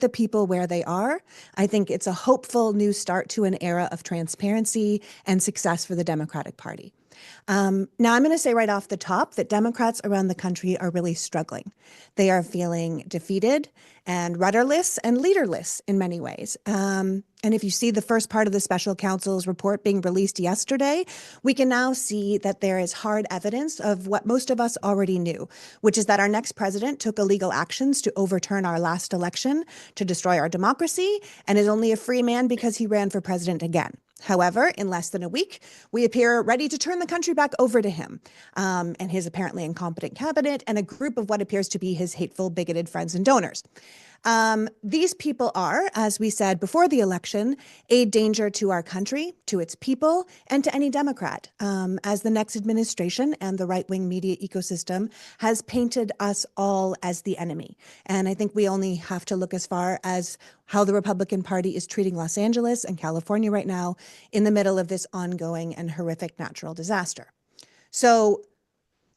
the people where they are. I think it's a hopeful new start to an era of transparency and success for the Democratic Party. Now, I'm going to say right off the top that Democrats around the country are really struggling. They are feeling defeated and rudderless and leaderless in many ways. And if you see the first part of the special counsel's report being released yesterday, we can now see that there is hard evidence of what most of us already knew, which is that our next president took illegal actions to overturn our last election, to destroy our democracy, and is only a free man because he ran for president again. However, in less than a week, we appear ready to turn the country back over to him and his apparently incompetent cabinet and a group of what appears to be his hateful, bigoted friends and donors. These people are, as we said before the election, a danger to our country, to its people, and to any Democrat, as the next administration and the right-wing media ecosystem has painted us all as the enemy. And I think we only have to look as far as how the Republican Party is treating Los Angeles and California right now in the middle of this ongoing and horrific natural disaster. So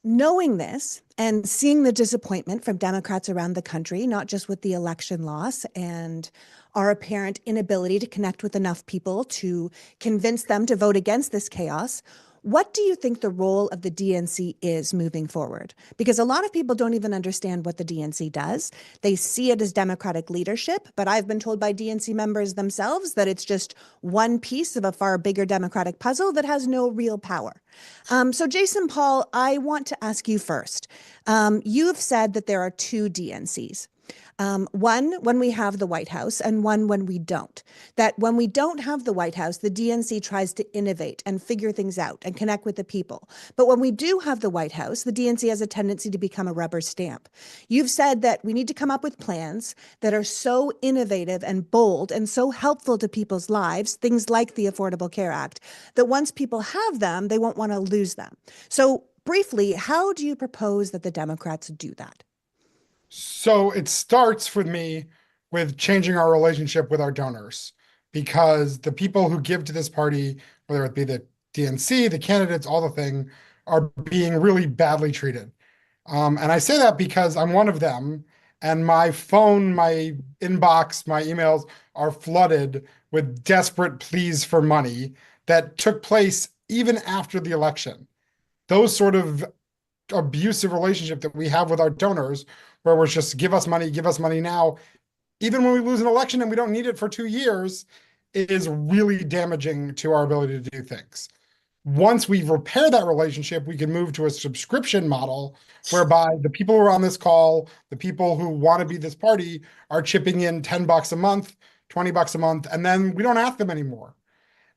knowing this and seeing the disappointment from Democrats around the country, not just with the election loss and our apparent inability to connect with enough people to convince them to vote against this chaos, what do you think the role of the DNC is moving forward? Because a lot of people don't even understand what the DNC does. They see it as Democratic leadership, but I've been told by DNC members themselves that it's just one piece of a far bigger Democratic puzzle that has no real power. So Jason Paul, I want to ask you first. You've said that there are two DNCs. One when we have the White House and one when we don't. That when we don't have the White House, the DNC tries to innovate and figure things out and connect with the people. But when we do have the White House, the DNC has a tendency to become a rubber stamp. You've said that we need to come up with plans that are so innovative and bold and so helpful to people's lives, things like the Affordable Care Act, that once people have them, they won't want to lose them. So briefly, how do you propose that the Democrats do that? So it starts with me with changing our relationship with our donors, because the people who give to this party, whether it be the DNC, the candidates, all the thing, are being really badly treated. And I say that because I'm one of them, and my phone, my inbox, my emails are flooded with desperate pleas for money that took place even after the election. Those sort of abusive relationship that we have with our donors, where we're just give us money now, even when we lose an election and we don't need it for 2 years, is really damaging to our ability to do things. Once we repair that relationship, we can move to a subscription model whereby the people who are on this call, the people who want to be this party, are chipping in $10 a month, $20 a month, and then we don't ask them anymore.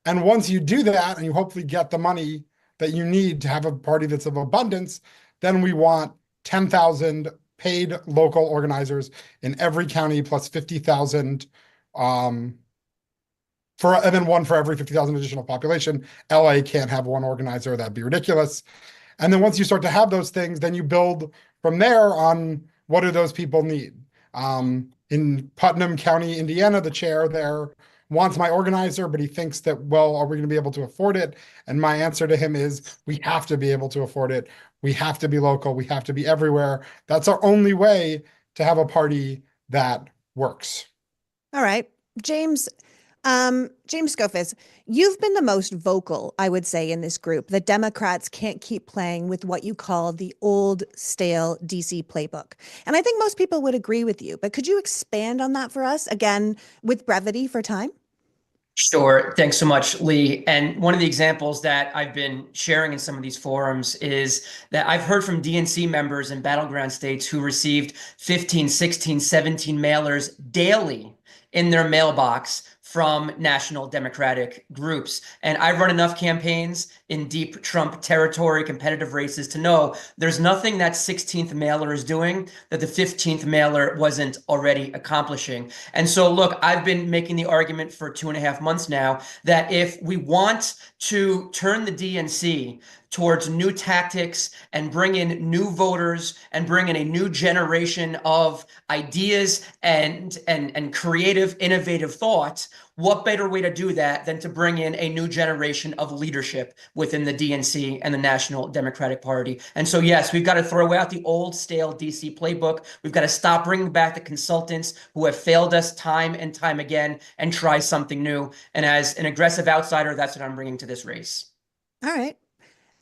And once you do that and you hopefully get the money that you need to have a party that's of abundance, then we want 10,000 paid local organizers in every county plus 50,000 and then one for every 50,000 additional population. LA can't have one organizer. That'd be ridiculous. And then once you start to have those things, then you build from there on what do those people need. In Putnam County, Indiana, the chair there wants my organizer, but he thinks that, well, are we going to be able to afford it? And my answer to him is, we have to be able to afford it. We have to be local. We have to be everywhere. That's our only way to have a party that works. All right. James Skofis, you've been the most vocal, I would say, in this group that Democrats can't keep playing with what you call the old, stale DC playbook. And I think most people would agree with you, but could you expand on that for us, again, with brevity for time? Sure. Thanks so much, Lee. And one of the examples that I've been sharing in some of these forums is that I've heard from DNC members in battleground states who received 15, 16, 17 mailers daily in their mailbox from national Democratic groups. And I've run enough campaigns in deep Trump territory, competitive races, to know there's nothing that 16th mailer is doing that the 15th mailer wasn't already accomplishing. And so, look, I've been making the argument for 2.5 months now that if we want to turn the DNC towards new tactics and bring in new voters and bring in a new generation of ideas and creative, innovative thought, what better way to do that than to bring in a new generation of leadership within the DNC and the National Democratic Party? And so, yes, we've got to throw out the old, stale DC playbook. We've got to stop bringing back the consultants who have failed us time and time again and try something new. And as an aggressive outsider, that's what I'm bringing to this race. All right.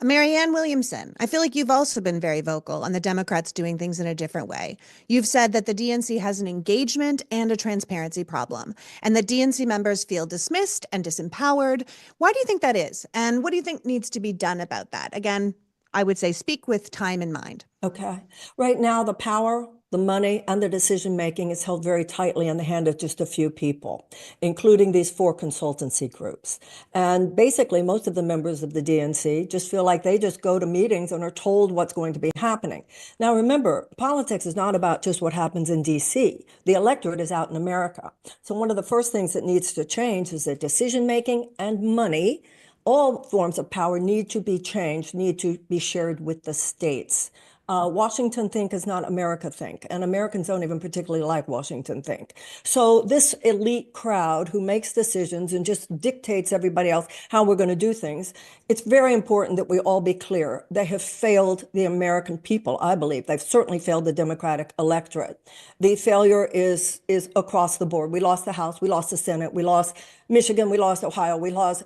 Marianne Williamson, I feel like you've also been very vocal on the Democrats doing things in a different way. You've said that the DNC has an engagement and a transparency problem, and that DNC members feel dismissed and disempowered. Why do you think that is? And what do you think needs to be done about that? Again, I would say speak with time in mind. Okay. Right now, the power, the money, and the decision-making is held very tightly in the hand of just a few people, including these 4 consultancy groups. And basically, most of the members of the DNC just feel like they just go to meetings and are told what's going to be happening. Now, remember, politics is not about just what happens in DC. The electorate is out in America. So one of the first things that needs to change is that decision-making and money, all forms of power, need to be changed, need to be shared with the states. Washington think is not America think, and Americans don't even particularly like Washington think. So this elite crowd who makes decisions and just dictates everybody else how we're going to do things, it's very important that we all be clear. They have failed the American people, I believe. They've certainly failed the Democratic electorate. The failure is across the board. We lost the House, we lost the Senate, we lost Michigan, we lost Ohio, we lost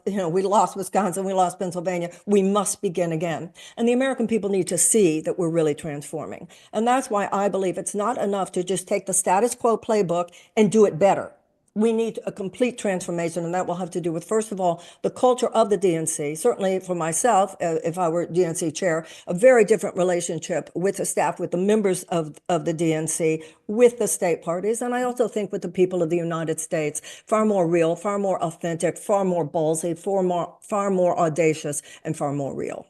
Wisconsin, we lost Pennsylvania. We must begin again. And the American people need to see that we're really transforming. And that's why I believe it's not enough to just take the status quo playbook and do it better. We need a complete transformation, and that will have to do with, first of all, the culture of the DNC. Certainly for myself, if I were DNC chair, a very different relationship with the staff, with the members of the DNC, with the state parties, and I also think with the people of the United States, far more real, far more authentic, far more ballsy, far more audacious, and far more real.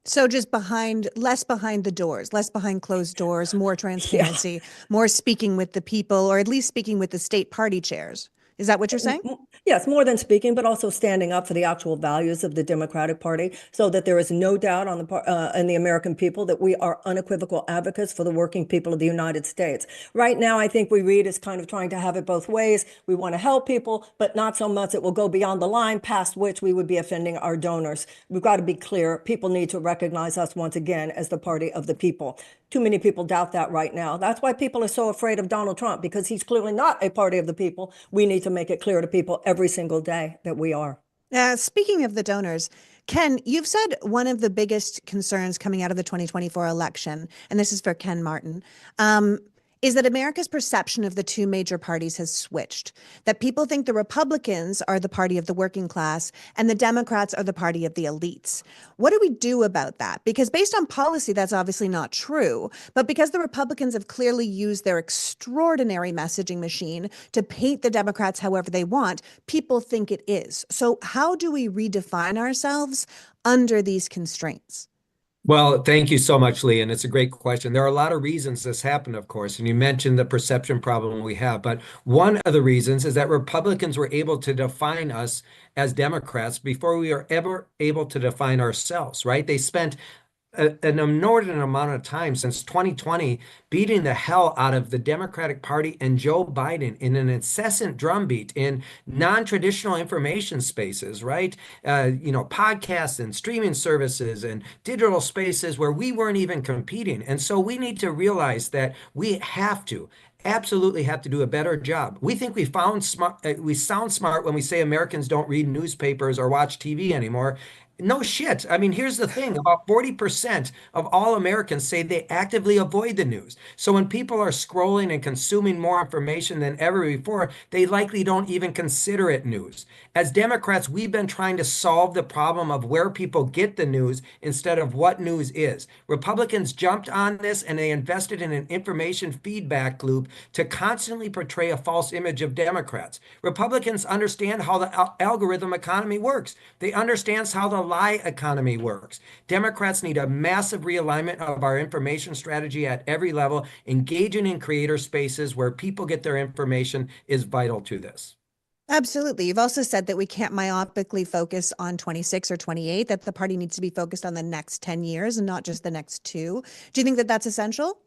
So just less behind the doors, less behind closed doors, more transparency, more speaking with the people, or at least speaking with the state party chairs. Is that what you're saying? Yes, more than speaking, but also standing up for the actual values of the Democratic Party, so that there is no doubt on in the American people that we are unequivocal advocates for the working people of the United States. Right now, I think we read as kind of trying to have it both ways. We want to help people, but not so much it will go beyond the line past which we would be offending our donors. We've got to be clear. People need to recognize us once again as the party of the people. Too many people doubt that right now. That's why people are so afraid of Donald Trump, because he's clearly not a party of the people. We need to make it clear to people every single day that we are. Speaking of the donors, Ken, you've said one of the biggest concerns coming out of the 2024 election, and this is for Ken Martin, is that America's perception of the 2 major parties has switched, that people think the Republicans are the party of the working class and the Democrats are the party of the elites. What do we do about that? Because based on policy, that's obviously not true, but because the Republicans have clearly used their extraordinary messaging machine to paint the Democrats however they want, people think it is. So how do we redefine ourselves under these constraints? Well, thank you so much, Lee, and it's a great question. There are a lot of reasons this happened, of course, and you mentioned the perception problem we have, but one of the reasons is that Republicans were able to define us as Democrats before we were ever able to define ourselves, right? They spent an inordinate amount of time since 2020 beating the hell out of the Democratic Party and Joe Biden in an incessant drumbeat in non-traditional information spaces, right? Podcasts and streaming services and digital spaces where we weren't even competing. And so we need to realize that we absolutely have to do a better job. We think we sound smart when we say Americans don't read newspapers or watch TV anymore. No shit. I mean, here's the thing. About 40% of all Americans say they actively avoid the news. So when people are scrolling and consuming more information than ever before, they likely don't even consider it news. As Democrats, we've been trying to solve the problem of where people get the news instead of what news is. Republicans jumped on this and they invested in an information feedback loop to constantly portray a false image of Democrats. Republicans understand how the algorithm economy works. They understand how the lie economy works. Democrats need a massive realignment of our information strategy at every level. Engaging in creator spaces where people get their information is vital to this. Absolutely. You've also said that we can't myopically focus on 26 or 28, that the party needs to be focused on the next 10 years and not just the next two. Do you think that that's essential?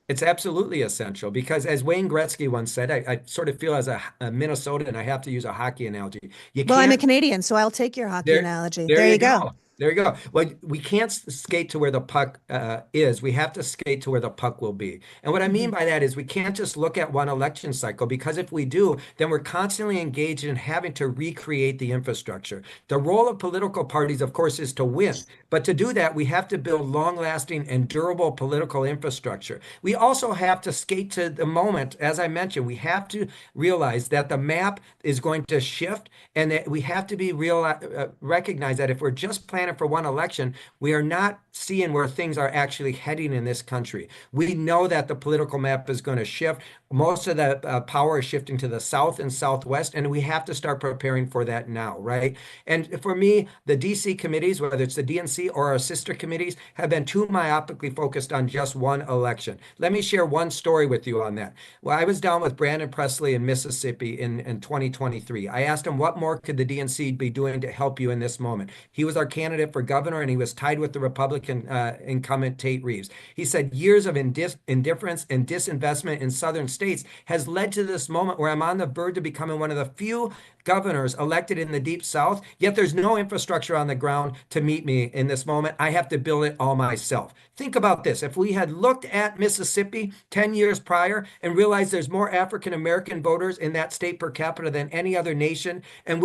It's absolutely essential because, as Wayne Gretzky once said, I sort of feel as a Minnesotan, I have to use a hockey analogy. You Well, I'm a can't Canadian, so I'll take your hockey There, analogy. there There you you go. go. There you go. Well, we can't skate to where the puck is. We have to skate to where the puck will be. And what I mean Mhm. by that is we can't just look at one election cycle, because if we do, then we're constantly engaged in having to recreate the infrastructure. The role of political parties, of course, is to win. But to do that, we have to build long-lasting and durable political infrastructure. We also have to skate to the moment. As I mentioned, we have to realize that the map is going to shift, and that we have to be recognize that if we're just planning for one election, we are not seeing where things are actually heading in this country. We know that the political map is going to shift. Most of the power is shifting to the South and Southwest, and we have to start preparing for that now, right? And for me, the DC committees, whether it's the DNC or our sister committees, have been too myopically focused on just one election. Let me share one story with you on that. Well, I was down with Brandon Presley in Mississippi in 2023. I asked him, what more could the DNC be doing to help you in this moment? He was our candidate for governor, and he was tied with the Republican incumbent Tate Reeves. He said years of indifference and disinvestment in southern states has led to this moment where I'm on the verge of becoming one of the few governors elected in the deep South, yet there's no infrastructure on the ground to meet me in this moment. I have to build it all myself. Think about this. If we had looked at Mississippi 10 years prior and realized there's more African American voters in that state per capita than any other nation, and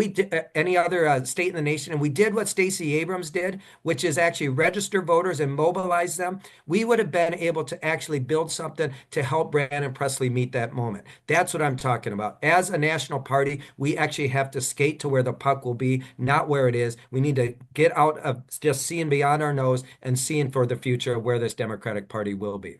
any other state in the nation, and we did what Stacey Abrams did, which is actually register voters and mobilize them, we would have been able to actually build something to help Brandon Presley meet that moment. That's what I'm talking about. As a national party, we actually have to skate to where the puck will be, not where it is. We need to get out of just seeing beyond our nose and seeing for the future of where this Democratic Party will be.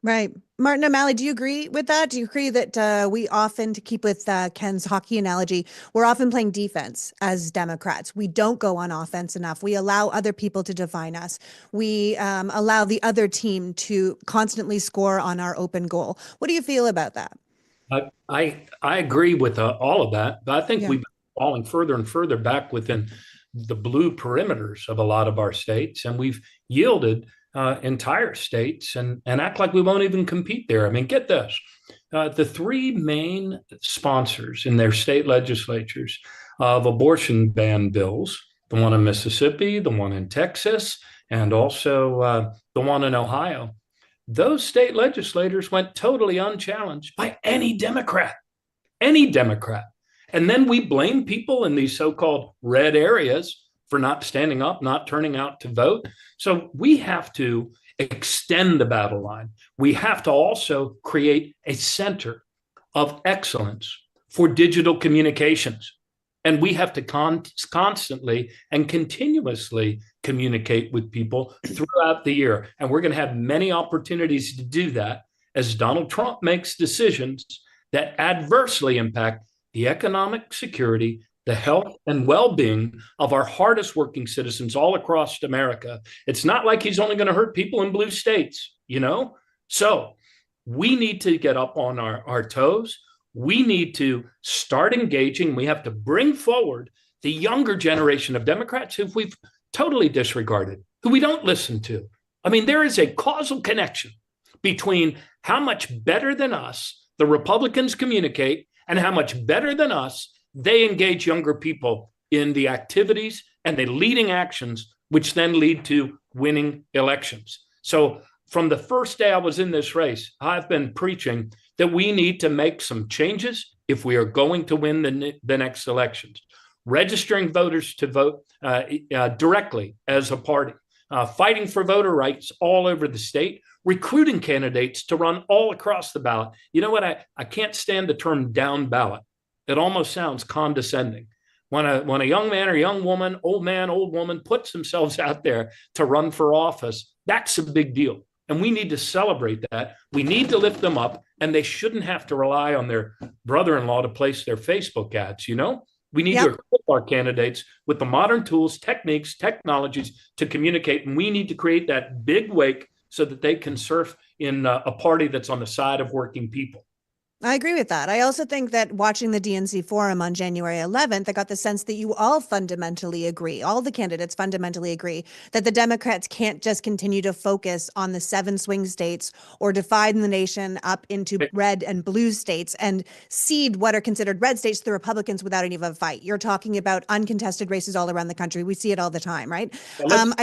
Right. Martin O'Malley, do you agree with that? Do you agree that we often, to keep with Ken's hockey analogy, we're often playing defense as Democrats? We don't go on offense enough. We allow other people to define us. We allow the other team to constantly score on our open goal. What do you feel about that? I agree with all of that, but I think Yeah. we've been falling further and further back within the blue perimeters of a lot of our states, and we've yielded entire states and act like we won't even compete there. I mean, get this. The three main sponsors in their state legislatures of abortion ban bills, the one in Mississippi, the one in Texas, and also the one in Ohio, those state legislators went totally unchallenged by any Democrat, any Democrat. And then we blame people in these so-called red areas for not standing up, not turning out to vote. So we have to extend the battle line. We have to also create a center of excellence for digital communications. And we have to constantly and continuously communicate with people throughout the year. And we're going to have many opportunities to do that as Donald Trump makes decisions that adversely impact the economic security, the health and well-being of our hardest working citizens all across America. It's not like he's only going to hurt people in blue states, you know? So we need to get up on our toes. We need to start engaging. We have to bring forward the younger generation of Democrats who we've totally disregarded, who we don't listen to. I mean, there is a causal connection between how much better than us the Republicans communicate and how much better than us they engage younger people in the activities and the leading actions, which then lead to winning elections. So from the first day I was in this race, I've been preaching that we need to make some changes if we are going to win the next elections. Registering voters to vote directly as a party, fighting for voter rights all over the state, recruiting candidates to run all across the ballot. You know what? I can't stand the term down ballot. It almost sounds condescending. When a young man or young woman, old man, old woman puts themselves out there to run for office, that's a big deal. And we need to celebrate that. We need to lift them up, and they shouldn't have to rely on their brother-in-law to place their Facebook ads, you know? We need to equip our candidates with the modern tools, techniques, technologies to communicate, and we need to create that big wake so that they can surf in a party that's on the side of working people. I agree with that. I also think that watching the DNC forum on January 11th, I got the sense that you all fundamentally agree, all the candidates fundamentally agree that the Democrats can't just continue to focus on the 7 swing states or divide the nation up into red and blue states and cede what are considered red states to the Republicans without any of a fight. You're talking about uncontested races all around the country. We see it all the time, right? Well,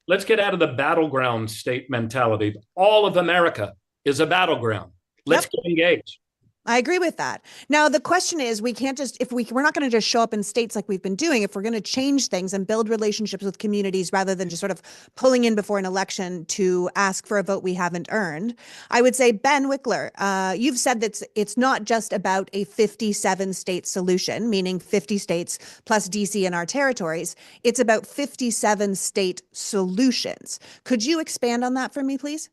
let's get out of the battleground state mentality. All of America is a battleground. Let's get engaged. I agree with that. Now, the question is, we can't just, if we're not going to just show up in states like we've been doing, if we're going to change things and build relationships with communities rather than just sort of pulling in before an election to ask for a vote we haven't earned, I would say, Ben Wickler, you've said that it's not just about a 57 state solution, meaning 50 states plus DC and our territories. It's about 57 state solutions. Could you expand on that for me, please?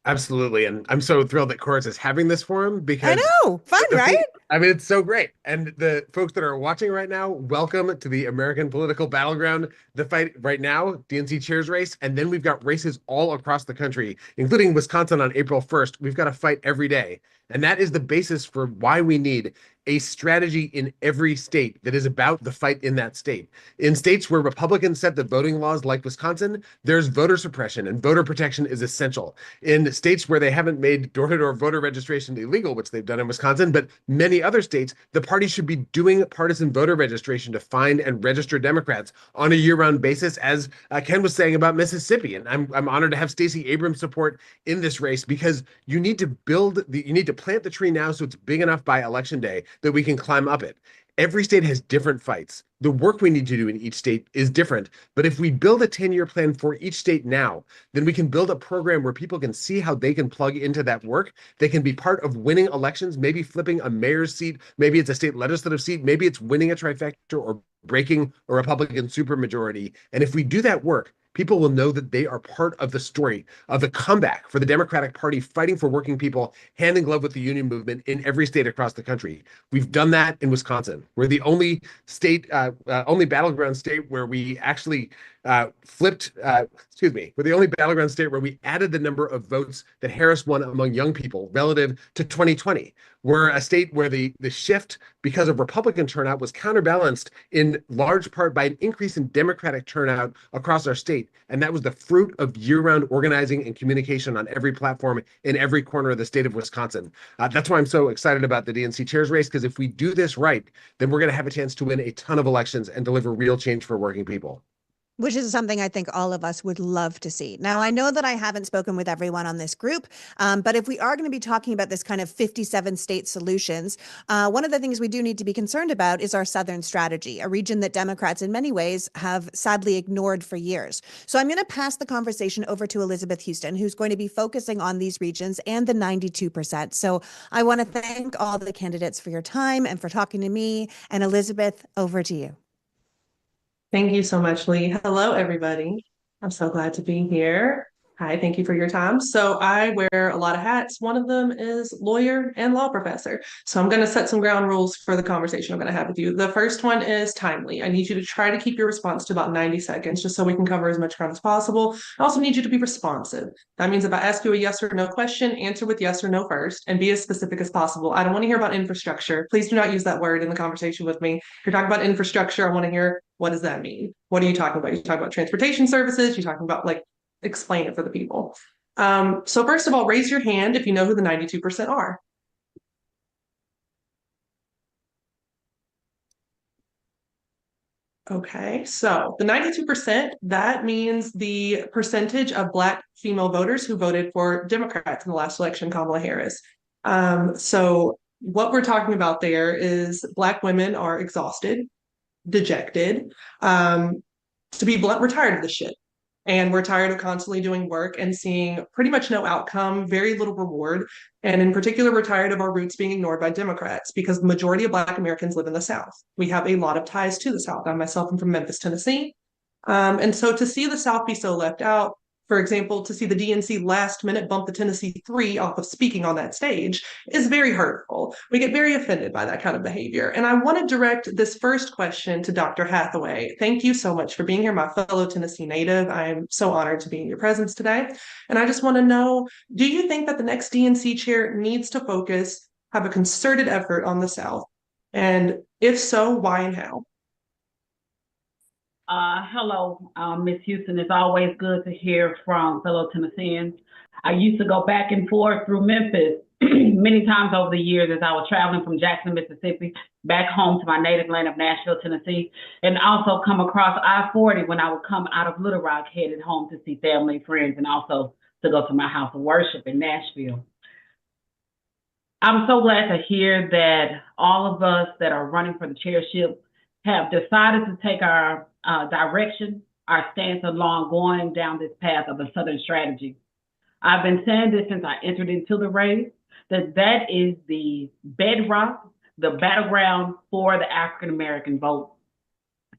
Absolutely. And I'm so thrilled that Chorus is having this forum because I know, fun, right? I mean, it's so great. And the folks that are watching right now, welcome to the American political battleground. The fight right now, DNC chairs race, and then we've got races all across the country, including Wisconsin on April 1st. We've got to fight every day. And that is the basis for why we need a strategy in every state that is about the fight in that state. In states where Republicans set the voting laws like Wisconsin, there's voter suppression and voter protection is essential. In states where they haven't made door-to-door voter registration illegal, which they've done in Wisconsin, but many other states, the party should be doing partisan voter registration to find and register Democrats on a year-round basis, as Ken was saying about Mississippi. And I'm honored to have Stacey Abrams' support in this race because you need to plant the tree now so it's big enough by election day that we can climb up it. Every state has different fights. The work we need to do in each state is different. But if we build a 10-year plan for each state now, then we can build a program where people can see how they can plug into that work. They can be part of winning elections, maybe flipping a mayor's seat. Maybe it's a state legislative seat. Maybe it's winning a trifecta or breaking a Republican supermajority. And if we do that work, people will know that they are part of the story of the comeback for the Democratic Party fighting for working people hand in glove with the union movement in every state across the country. We've done that in Wisconsin. We're the only state, only battleground state where we actually we're the only battleground state where we added the number of votes that Harris won among young people relative to 2020. We're a state where the shift because of Republican turnout was counterbalanced in large part by an increase in Democratic turnout across our state. And that was the fruit of year-round organizing and communication on every platform in every corner of the state of Wisconsin. That's why I'm so excited about the DNC chairs race, because if we do this right, then we're going to have a chance to win a ton of elections and deliver real change for working people. Which is something I think all of us would love to see. Now, I know that I haven't spoken with everyone on this group, but if we are going to be talking about this kind of 57 state solutions, one of the things we do need to be concerned about is our Southern strategy, a region that Democrats in many ways have sadly ignored for years. So I'm going to pass the conversation over to Elizabeth Houston, who's going to be focusing on these regions and the 92%. So I want to thank all the candidates for your time and for talking to me. And Elizabeth, over to you. Thank you so much, Lee. Hello, everybody. I'm so glad to be here. Hi, thank you for your time. So I wear a lot of hats. One of them is lawyer and law professor. So I'm going to set some ground rules for the conversation I'm going to have with you. The first one is timely. I need you to try to keep your response to about 90 seconds, just so we can cover as much ground as possible. I also need you to be responsive. That means if I ask you a yes or no question, answer with yes or no first, and be as specific as possible. I don't want to hear about infrastructure. Please do not use that word in the conversation with me. If you're talking about infrastructure, I want to hear, what does that mean? What are you talking about? You're talking about transportation services? You're talking about, like, explain it for the people. So first of all, raise your hand if you know who the 92% are. Okay, so the 92%, that means the percentage of Black female voters who voted for Democrats in the last election, Kamala Harris. So what we're talking about there is Black women are exhausted, dejected. To be blunt, we're tired of this shit. And we're tired of constantly doing work and seeing pretty much no outcome, very little reward. And in particular, we're tired of our roots being ignored by Democrats because the majority of Black Americans live in the South. We have a lot of ties to the South. I myself am from Memphis, Tennessee. And so to see the South be so left out, for example, to see the DNC last minute bump the Tennessee 3 off of speaking on that stage is very hurtful. We get very offended by that kind of behavior. And I want to direct this first question to Dr. Hathaway. Thank you so much for being here, my fellow Tennessee native. I'm so honored to be in your presence today. And I just want to know, do you think that the next DNC chair needs to focus have a concerted effort on the South? And if so, why and how? Hello, Miss Houston. It's always good to hear from fellow Tennesseans. I used to go back and forth through Memphis many times over the years as I was traveling from Jackson, Mississippi, back home to my native land of Nashville, Tennessee, and also come across I-40 when I would come out of Little Rock, headed home to see family, friends, and also to go to my house of worship in Nashville. I'm so glad to hear that all of us that are running for the chairship have decided to take our direction, our stance along going down this path of a Southern strategy. I've been saying this since I entered into the race, that is the bedrock, the battleground for the African-American vote.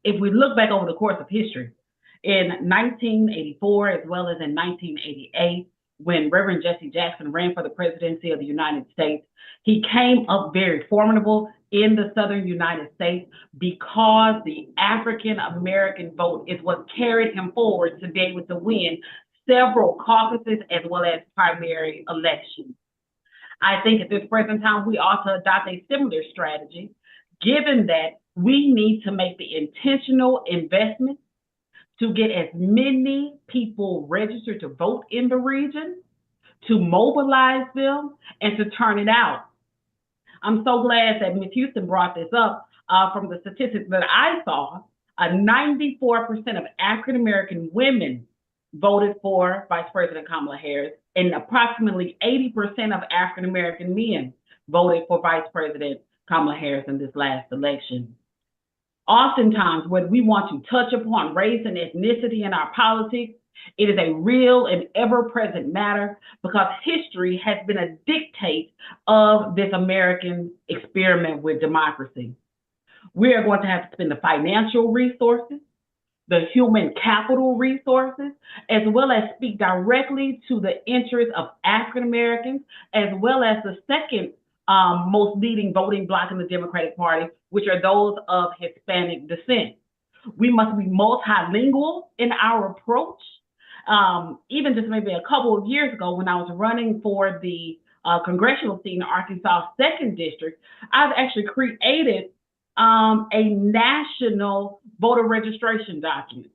If we look back over the course of history, in 1984, as well as in 1988, when Reverend Jesse Jackson ran for the presidency of the United States, he came up very formidable in the Southern United States because the African-American vote is what carried him forward to be able to win several caucuses as well as primary elections. I think at this present time, we ought to adopt a similar strategy, given that we need to make the intentional investment to get as many people registered to vote in the region, to mobilize them, and to turn it out. I'm so glad that Ms. Houston brought this up. From the statistics that I saw, 94% of African-American women voted for Vice President Kamala Harris, and approximately 80% of African-American men voted for Vice President Kamala Harris in this last election. Oftentimes, when we want to touch upon race and ethnicity in our politics, it is a real and ever-present matter because history has been a dictate of this American experiment with democracy. We are going to have to spend the financial resources, the human capital resources, as well as speak directly to the interests of African Americans, as well as the second most leading voting bloc in the Democratic Party, which are those of Hispanic descent. We must be multilingual in our approach. Even just maybe a couple of years ago when I was running for the congressional seat in Arkansas 2nd District, I've actually created a national voter registration document.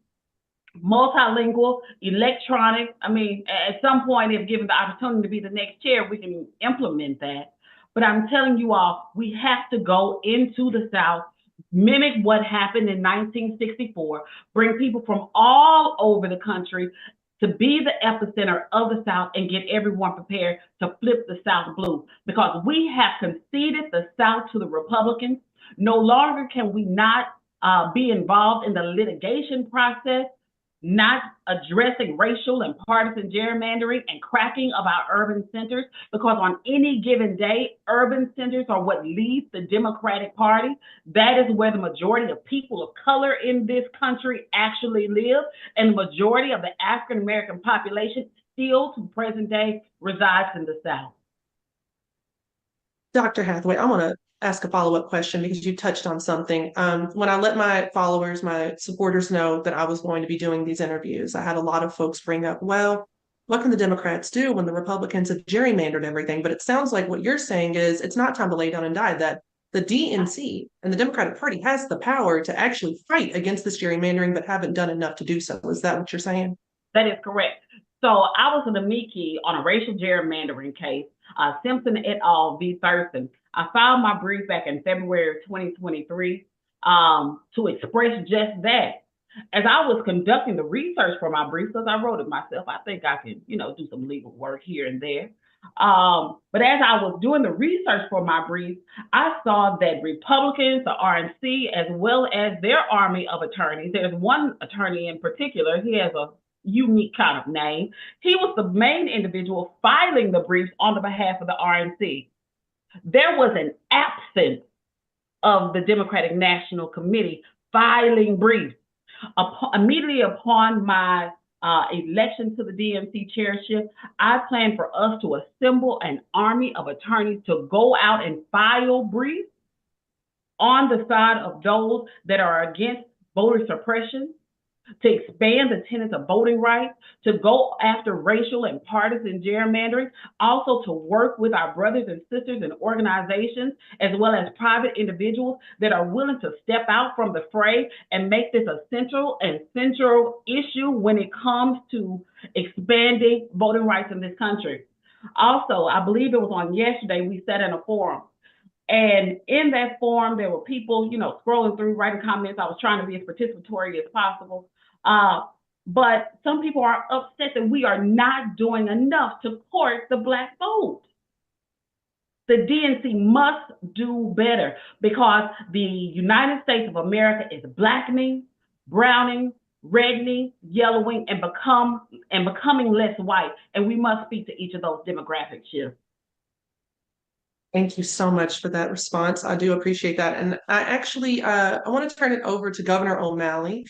Multilingual, electronic. I mean, at some point, if given the opportunity to be the next chair, we can implement that. But I'm telling you all, we have to go into the South, mimic what happened in 1964, bring people from all over the country to be the epicenter of the South and get everyone prepared to flip the South blue. Because we have conceded the South to the Republicans. No longer can we not be involved in the litigation process, not addressing racial and partisan gerrymandering and cracking of our urban centers, because on any given day, urban centers are what leads the Democratic Party. That is where the majority of people of color in this country actually live, and the majority of the African-American population still to present day resides in the South. Dr. Hathaway, I want to ask a follow-up question because you touched on something. When I let my followers, my supporters know that I was going to be doing these interviews, I had a lot of folks bring up, well, what can the Democrats do when the Republicans have gerrymandered everything? But it sounds like what you're saying is it's not time to lay down and die, that the DNC and the Democratic Party has the power to actually fight against this gerrymandering, but haven't done enough to do so. Is that what you're saying? That is correct. So I was an amici on a racial gerrymandering case, Simpson et al. V. Thurston. I filed my brief back in February of 2023 to express just that. As I was conducting the research for my brief, because I wrote it myself, I think I can, do some legal work here and there. But as I was doing the research for my brief, I saw that Republicans, the RNC, as well as their army of attorneys, there's one attorney in particular, he has a unique kind of name. He was the main individual filing the briefs on the behalf of the RNC. There was an absence of the Democratic National Committee filing briefs. Immediately upon my election to the DNC chairship, I planned for us to assemble an army of attorneys to go out and file briefs on the side of those that are against voter suppression, to expand the tenets of voting rights, to go after racial and partisan gerrymandering, also to work with our brothers and sisters in organizations, as well as private individuals that are willing to step out from the fray and make this a central issue when it comes to expanding voting rights in this country. Also, I believe it was on yesterday, we sat in a forum. And in that forum, there were people, scrolling through, writing comments. I was trying to be as participatory as possible. But some people are upset that we are not doing enough to court the Black vote. The DNC must do better because the United States of America is blackening, browning, reddening, yellowing, and becoming less white. And we must speak to each of those demographic shifts. Thank you so much for that response. I do appreciate that. And I actually, I want to turn it over to Governor O'Malley.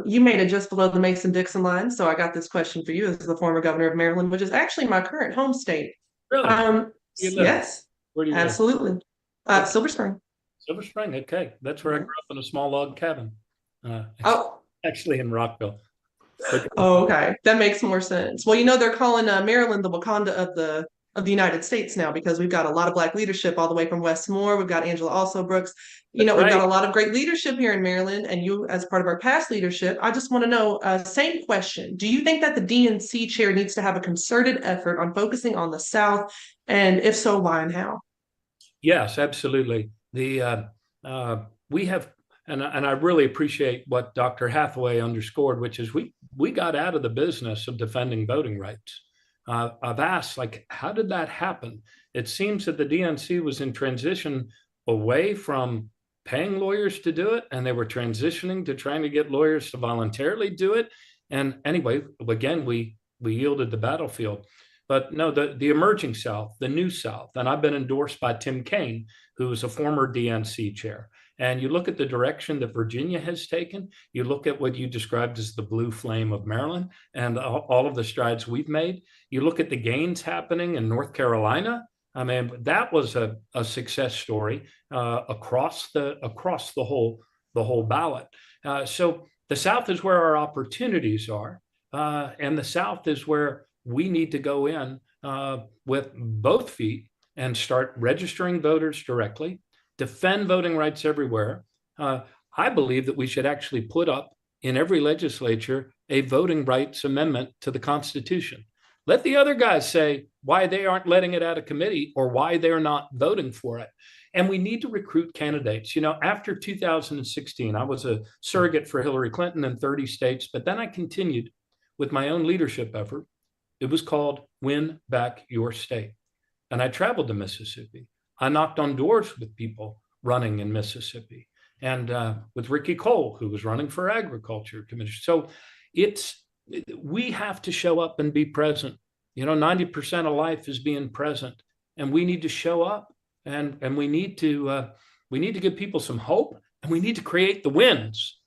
You made it just below the Mason-Dixon line. So I got this question for you as the former governor of Maryland, which is actually my current home state. Really? Yes, Where do you live? absolutely. Silver Spring. Silver Spring. Okay. That's where I grew up in a small log cabin. Oh, Actually in Rockville. oh, okay. That makes more sense. Well, they're calling Maryland the Wakanda of the United States now because we've got a lot of Black leadership all the way from West Moore. We've got Angela Also Brooks. We've got a lot of great leadership here in Maryland, and you as part of our past leadership. I just want to know, same question. Do you think that the DNC chair needs to have a concerted effort on focusing on the South? And if so, why and how? Yes, absolutely. We have, and I really appreciate what Dr. Hathaway underscored, which is we got out of the business of defending voting rights. I've asked, how did that happen? It seems that the DNC was in transition away from paying lawyers to do it, and they were transitioning to trying to get lawyers to voluntarily do it. And anyway, again, we yielded the battlefield. But no, the emerging South, the new South, and I've been endorsed by Tim Kaine, who is a former DNC chair. And you look at the direction that Virginia has taken, you look at what you described as the blue flame of Maryland and all of the strides we've made. You look at the gains happening in North Carolina. I mean, that was a success story across the whole ballot. So the South is where our opportunities are. And the South is where we need to go in with both feet and start registering voters directly, defend voting rights everywhere. I believe that we should actually put up in every legislature a voting rights amendment to the Constitution. Let the other guys say why they aren't letting it out of committee or why they're not voting for it. And we need to recruit candidates. After 2016, I was a surrogate for Hillary Clinton in 30 states, but then I continued with my own leadership effort. It was called Win Back Your State. And I traveled to Mississippi. I knocked on doors with people running in Mississippi and with Ricky Cole, who was running for Agriculture Commission. So we have to show up and be present. 90% of life is being present, and we need to show up and we need to give people some hope, and we need to create the wins.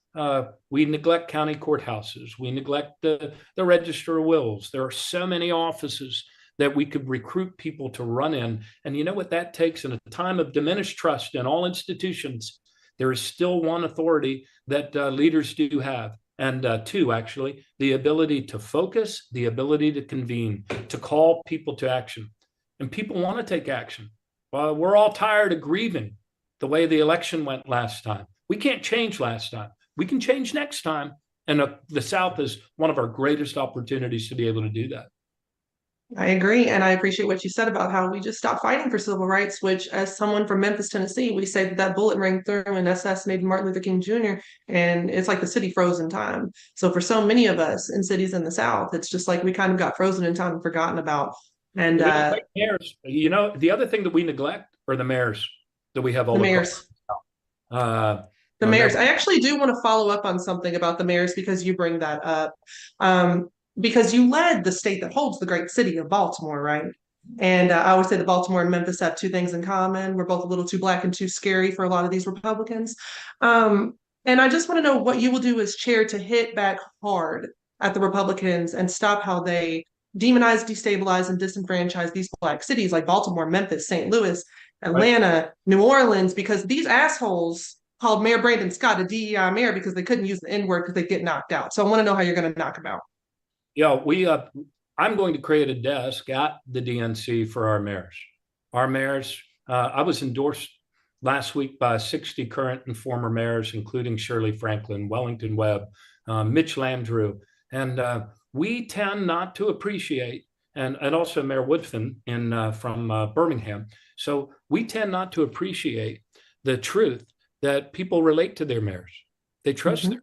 We neglect county courthouses. We neglect the Register of Wills. There are so many offices that we could recruit people to run in. And you know what that takes? In a time of diminished trust in all institutions, there is still one authority that leaders do have, and two, actually, the ability to focus, the ability to convene, to call people to action. And people want to take action. We're all tired of grieving the way the election went last time. We can't change last time. We can change next time. And the South is one of our greatest opportunities to be able to do that. I agree. And I appreciate what you said about how we just stopped fighting for civil rights, which as someone from Memphis, Tennessee, we say that bullet rang through and assassinated Martin Luther King Jr. And it's like the city froze in time. So for so many of us in cities in the South, it's just like we kind of got frozen in time and forgotten about. And mayors, the other thing that we neglect are the mayors that we have all the mayors. The mayors. I actually do want to follow up on something about the mayors because you bring that up. Because you led the state that holds the great city of Baltimore, right? And I always say that Baltimore and Memphis have two things in common. We're both a little too Black and too scary for a lot of these Republicans. And I just want to know what you will do as chair to hit back hard at the Republicans and stop how they demonize, destabilize, and disenfranchise these Black cities like Baltimore, Memphis, St. Louis, Atlanta, New Orleans, because these assholes called Mayor Brandon Scott a DEI mayor because they couldn't use the N-word because they get knocked out. So I want to know how you're going to knock him out. Yeah, I'm going to create a desk at the DNC for our mayors. Our mayors, I was endorsed last week by 60 current and former mayors, including Shirley Franklin, Wellington Webb, Mitch Landrieu. And we tend not to appreciate, and also Mayor Woodfin from Birmingham. So we tend not to appreciate the truth that people relate to their mayors. They trust their mayors.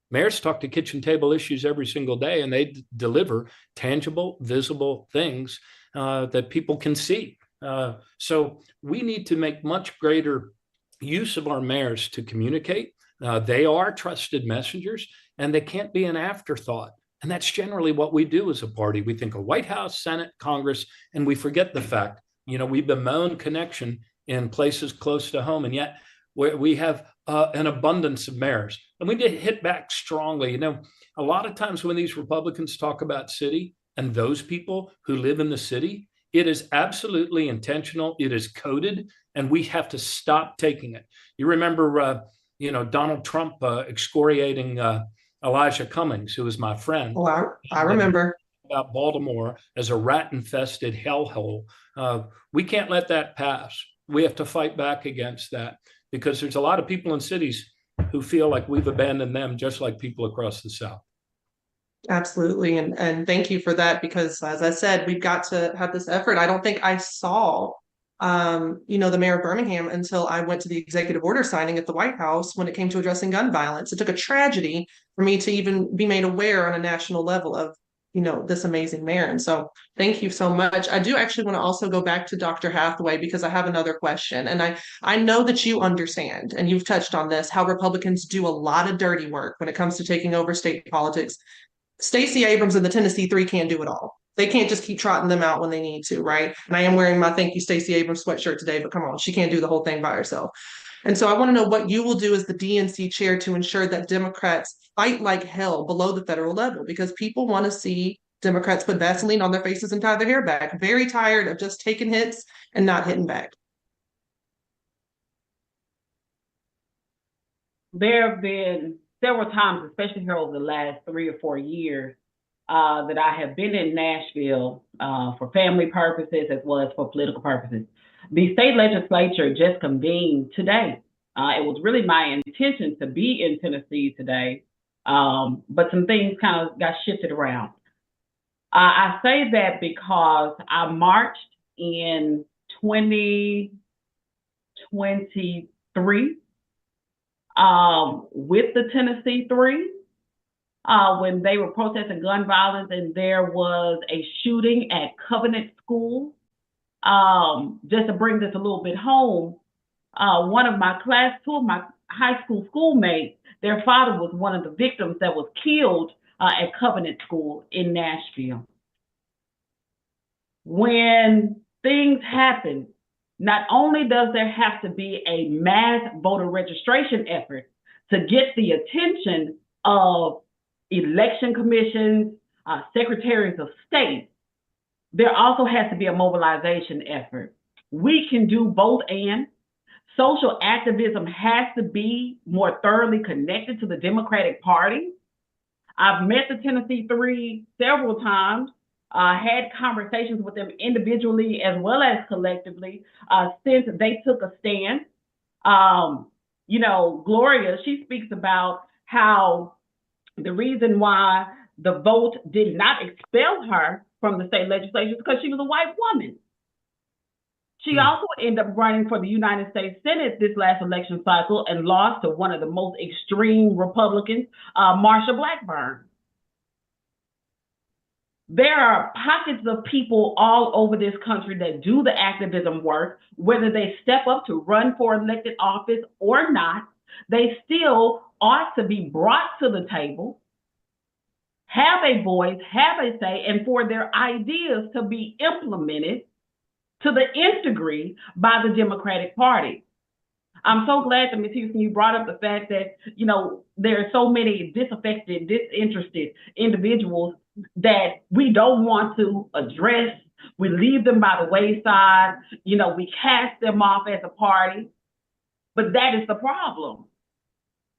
Mayors talk to kitchen table issues every single day, and they deliver tangible, visible things that people can see. So we need to make much greater use of our mayors to communicate. They are trusted messengers, and they can't be an afterthought. And that's generally what we do as a party. We think of White House, Senate, Congress, and we forget the fact, we bemoan connection in places close to home, and yet we have an abundance of mayors. And we did hit back strongly. A lot of times when these Republicans talk about city and those people who live in the city, it is absolutely intentional. It is coded, and we have to stop taking it. You remember, Donald Trump excoriating Elijah Cummings, who was my friend. Oh, I remember. About Baltimore as a rat-infested hellhole. We can't let that pass. We have to fight back against that, because there's a lot of people in cities who feel like we've abandoned them, just like people across the South. Absolutely. And thank you for that, because as I said, we've got to have this effort. I don't think I saw, the mayor of Birmingham until I went to the executive order signing at the White House when it came to addressing gun violence. It took a tragedy for me to even be made aware on a national level of, this amazing mayor. And so thank you so much. I do actually want to also go back to Dr. Hathaway, because I have another question. And I know that you understand, and you've touched on this, how Republicans do a lot of dirty work when it comes to taking over state politics. Stacey Abrams and the Tennessee Three can't do it all. They can't just keep trotting them out when they need to, right? And I am wearing my Thank You Stacey Abrams sweatshirt today, but come on, she can't do the whole thing by herself. And so I want to know what you will do as the DNC chair to ensure that Democrats fight like hell below the federal level, because people want to see Democrats put Vaseline on their faces and tie their hair back. Very tired of just taking hits and not hitting back. There have been several times, especially here over the last 3 or 4 years, that I have been in Nashville for family purposes as well as for political purposes. The state legislature just convened today. It was really my intention to be in Tennessee today, but some things kind of got shifted around. I say that because I marched in 2023 with the Tennessee Three when they were protesting gun violence, and there was a shooting at Covenant School. Just to bring this a little bit home, two of my high school schoolmates, their father was one of the victims that was killed at Covenant School in Nashville. When things happen, not only does there have to be a mass voter registration effort to get the attention of election commissions, secretaries of state, there also has to be a mobilization effort. We can do both and. Social activism has to be more thoroughly connected to the Democratic Party. I've met the Tennessee Three several times, had conversations with them individually as well as collectively since they took a stand. Gloria, she speaks about how the reason why the vote did not expel her from the state legislature is because she was a white woman. She also ended up running for the United States Senate this last election cycle and lost to one of the most extreme Republicans, Marsha Blackburn. There are pockets of people all over this country that do the activism work, whether they step up to run for elected office or not. They still ought to be brought to the table, have a voice, have a say, and for their ideas to be implemented to the nth degree by the Democratic Party. I'm so glad that Ms. Houston, you brought up the fact that, there are so many disaffected, disinterested individuals that we don't want to address. We leave them by the wayside. We cast them off as a party. But that is the problem.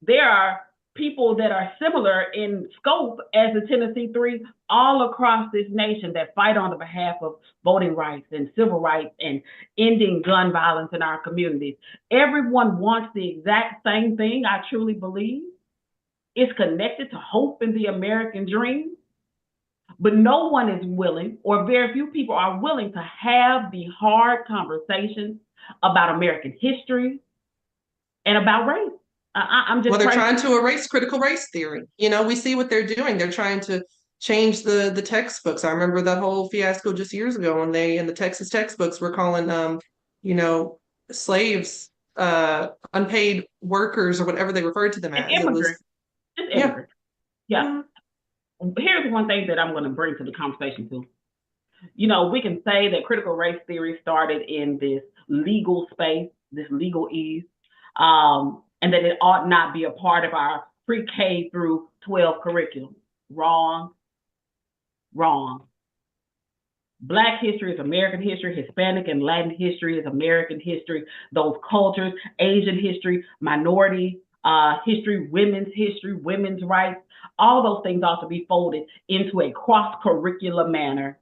There are people that are similar in scope as the Tennessee Three all across this nation that fight on the behalf of voting rights and civil rights and ending gun violence in our communities. Everyone wants the exact same thing, I truly believe. It's connected to hope in the American dream. But no one is willing, or very few people are willing to have the hard conversations about American history and about race. I'm just well, they're trying to erase critical race theory. You know, we see what they're doing. They're trying to change the textbooks. I remember that whole fiasco just years ago when they in the Texas textbooks were calling you know, slaves unpaid workers or whatever they referred to them as. Immigrants. Just immigrants. Yeah. Mm-hmm. Here's one thing that I'm going to bring to the conversation too. You know, we can say that critical race theory started in this legal space, this legalese, and that it ought not be a part of our pre-K through 12 curriculum. Wrong. Wrong. Black history is American history. Hispanic and Latin history is American history. Those cultures, Asian history, minority history, women's rights, all those things ought to be folded into a cross-curricular manner.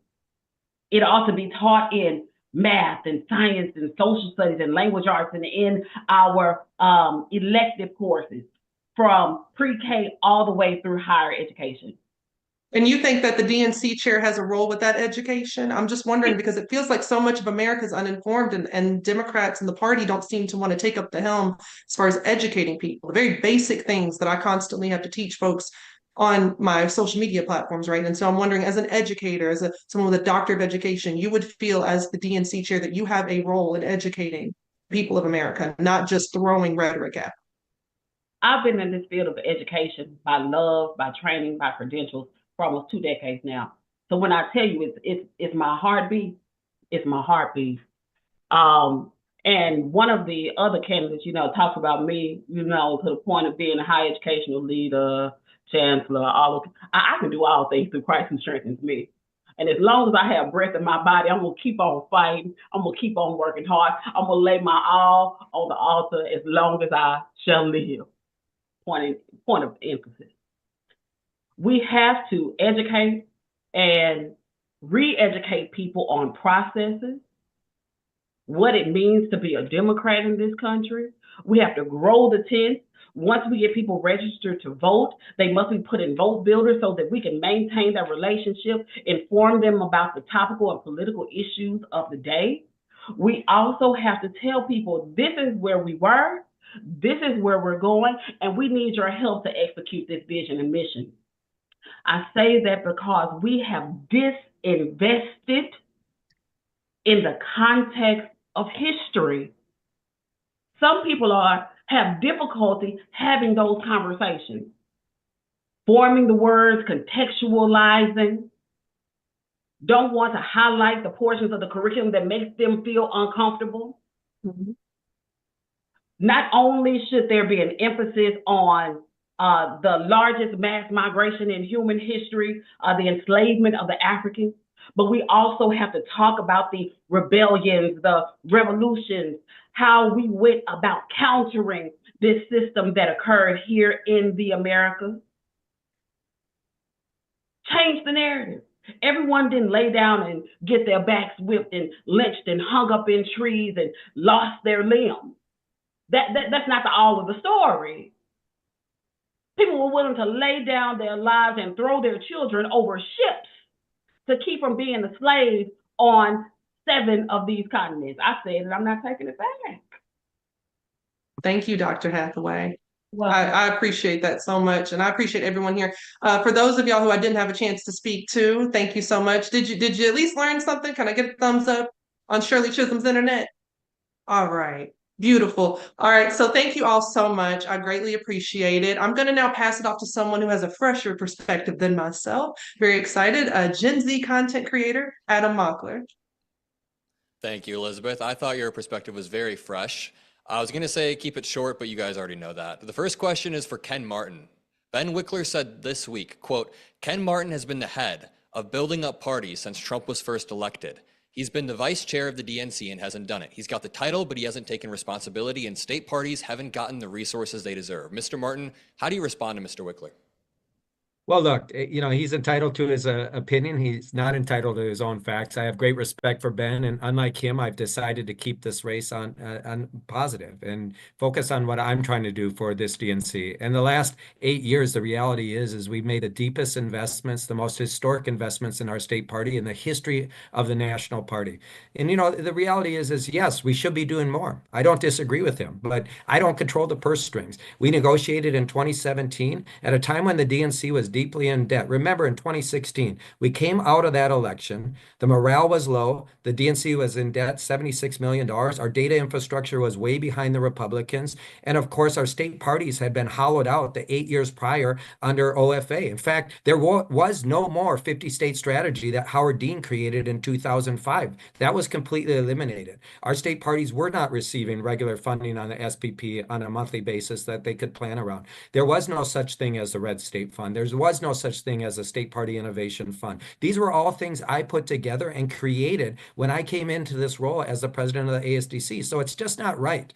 It ought to be taught in math and science and social studies and language arts and in our elective courses from pre-K all the way through higher education. And you think that the DNC chair has a role with that education? I'm just wondering because it feels like so much of America is uninformed and Democrats and the party don't seem to want to take up the helm as far as educating people. The very basic things that I constantly have to teach folks on my social media platforms, right? And so I'm wondering, as an educator, as someone with a doctorate of education, you would feel as the DNC chair that you have a role in educating people of America, not just throwing rhetoric at them. I've been in this field of education by love, by training, by credentials for almost 2 decades now. So when I tell you it's my heartbeat, it's my heartbeat. And one of the other candidates, you know, talks about me, you know, to the point of being a high educational leader, chancellor, I can do all things through Christ who strengthens me. And as long as I have breath in my body, I'm gonna keep on fighting. I'm gonna keep on working hard. I'm gonna lay my all on the altar as long as I shall live. Point of emphasis. We have to educate and re-educate people on processes, what it means to be a Democrat in this country. We have to grow the tent. Once we get people registered to vote, they must be put in vote builders so that we can maintain that relationship, inform them about the topical and political issues of the day. We also have to tell people this is where we were, this is where we're going, and we need your help to execute this vision and mission. I say that because we have disinvested in the context of history. Some people have difficulty having those conversations, forming the words, contextualizing, don't want to highlight the portions of the curriculum that makes them feel uncomfortable. Mm-hmm. Not only should there be an emphasis on the largest mass migration in human history, the enslavement of the Africans, but we also have to talk about the rebellions, the revolutions, how we went about countering this system that occurred here in the Americas. Change the narrative. Everyone didn't lay down and get their backs whipped and lynched and hung up in trees and lost their limbs. That's not the all of the story. People were willing to lay down their lives and throw their children over ships to keep from being a slave on 7 of these continents. I said it, I'm not taking it back. Thank you, Dr. Hathaway. Well, I appreciate that so much. And I appreciate everyone here. For those of y'all who I didn't have a chance to speak to, thank you so much. Did you at least learn something? Can I get a thumbs up on Shirley Chisholm's internet? All right. Beautiful. All right. So thank you all so much. I greatly appreciate it. I'm going to now pass it off to someone who has a fresher perspective than myself. Very excited. Gen Z content creator, Adam Mockler. Thank you, Elizabeth. I thought your perspective was very fresh. I was going to say keep it short, but you guys already know that. The first question is for Ken Martin. Ben Wickler said this week, quote, Ken Martin has been the head of building up parties since Trump was first elected. He's been the vice chair of the DNC and hasn't done it. He's got the title, but he hasn't taken responsibility, and state parties haven't gotten the resources they deserve. Mr. Martin, how do you respond to Mr. Wickler? Well, look, he's entitled to his opinion. He's not entitled to his own facts. I have great respect for Ben, and unlike him, I've decided to keep this race on positive and focus on what I'm trying to do for this DNC. And the last 8 years, the reality is we've made the deepest investments, the most historic investments in our state party in the history of the national party. And the reality is yes, we should be doing more. I don't disagree with him, but I don't control the purse strings. We negotiated in 2017 at a time when the DNC was deeply in debt. Remember, in 2016, we came out of that election. The morale was low. The DNC was in debt, $76 million. Our data infrastructure was way behind the Republicans. And of course, our state parties had been hollowed out the 8 years prior under OFA. In fact, there was no more 50-state strategy that Howard Dean created in 2005. That was completely eliminated. Our state parties were not receiving regular funding on the SPP on a monthly basis that they could plan around. There was no such thing as the Red State Fund. There was no such thing as a State Party Innovation Fund. These were all things I put together and created when I came into this role as the president of the ASDC. So it's just not right.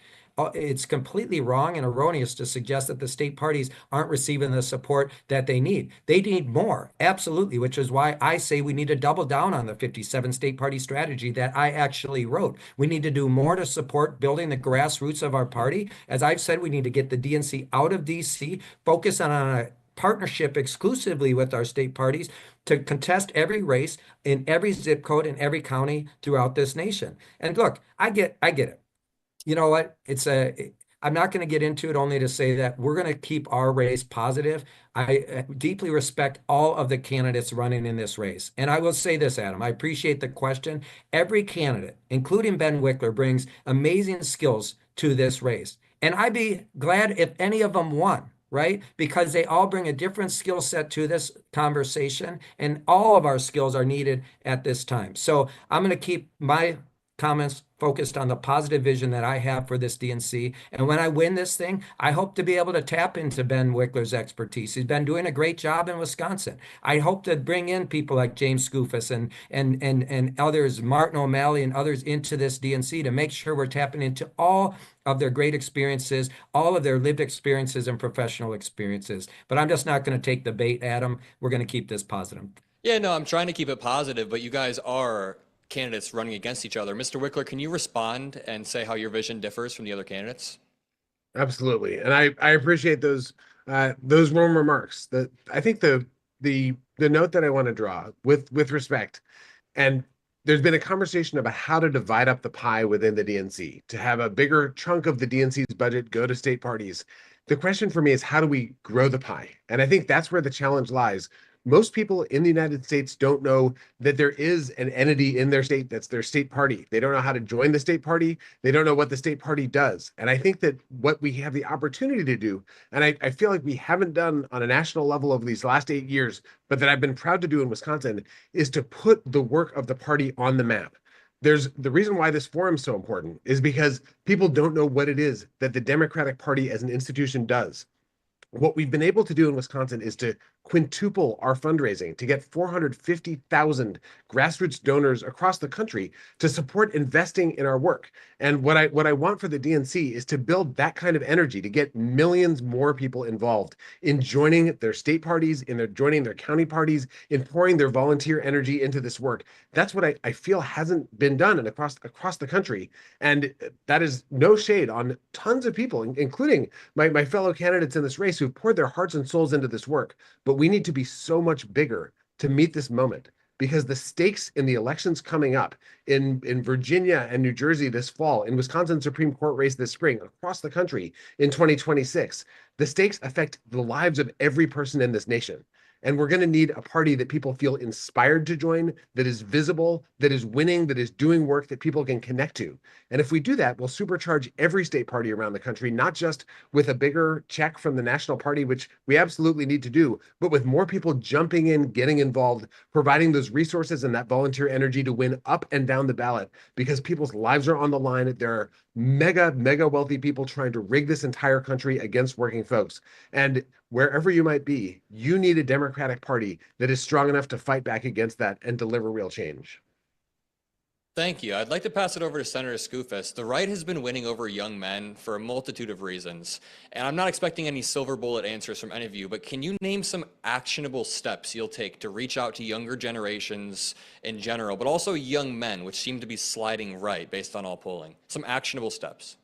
It's completely wrong and erroneous to suggest that the state parties aren't receiving the support that they need. They need more, absolutely, which is why I say we need to double down on the 57 state party strategy that I actually wrote. We need to do more to support building the grassroots of our party. As I've said, we need to get the DNC out of DC, focus on a partnership exclusively with our state parties to contest every race in every zip code in every county throughout this nation. And look, I get it. You know what? I'm not going to get into it, only to say that we're going to keep our race positive. I deeply respect all of the candidates running in this race. And I will say this, Adam, I appreciate the question. Every candidate, including Ben Wickler, brings amazing skills to this race. And I'd be glad if any of them won, right? Because they all bring a different skill set to this conversation, and all of our skills are needed at this time. So I'm going to keep my comments focused on the positive vision that I have for this DNC. And when I win this thing, I hope to be able to tap into Ben Wickler's expertise. He's been doing a great job in Wisconsin. I hope to bring in people like James Skoufis and others, Martin O'Malley and others into this DNC to make sure we're tapping into all of their great experiences, all of their lived experiences and professional experiences. But I'm just not going to take the bait, Adam. We're going to keep this positive. Yeah, no, I'm trying to keep it positive, but you guys are candidates running against each other. Mr. Wickler, can you respond and say how your vision differs from the other candidates? Absolutely. And I appreciate those warm remarks. I think the note that I want to draw with respect, and there's been a conversation about how to divide up the pie within the DNC, to have a bigger chunk of the DNC's budget go to state parties. The question for me is, how do we grow the pie? And I think that's where the challenge lies. Most people in the United States don't know that there is an entity in their state that's their state party. They don't know how to join the state party. They don't know what the state party does. And I think that what we have the opportunity to do, and I feel like we haven't done on a national level over these last 8 years, but that I've been proud to do in Wisconsin, is to put the work of the party on the map. There's the reason why this forum is so important is because people don't know what it is that the Democratic Party as an institution does. What we've been able to do in Wisconsin is to quintuple our fundraising, to get 450,000 grassroots donors across the country to support investing in our work. And what I want for the DNC is to build that kind of energy, to get millions more people involved in joining their state parties, joining their county parties, in pouring their volunteer energy into this work. That's what I feel hasn't been done across the country. And that is no shade on tons of people, including my fellow candidates in this race who've poured their hearts and souls into this work. But we need to be so much bigger to meet this moment, because the stakes in the elections coming up in Virginia and New Jersey this fall, in Wisconsin Supreme Court race this spring, across the country in 2026, the stakes affect the lives of every person in this nation. And we're going to need a party that people feel inspired to join, that is visible, that is winning, that is doing work that people can connect to. And if we do that, we'll supercharge every state party around the country, not just with a bigger check from the national party, which we absolutely need to do, but with more people jumping in, getting involved, providing those resources and that volunteer energy to win up and down the ballot, because people's lives are on the line. There are mega wealthy people trying to rig this entire country against working folks. And wherever you might be, you need a Democratic Party that is strong enough to fight back against that and deliver real change. Thank you. I'd like to pass it over to Senator Skoufis. The right has been winning over young men for a multitude of reasons, and I'm not expecting any silver bullet answers from any of you, but can you name some actionable steps you'll take to reach out to younger generations in general, but also young men, which seem to be sliding right based on all polling? Some actionable steps.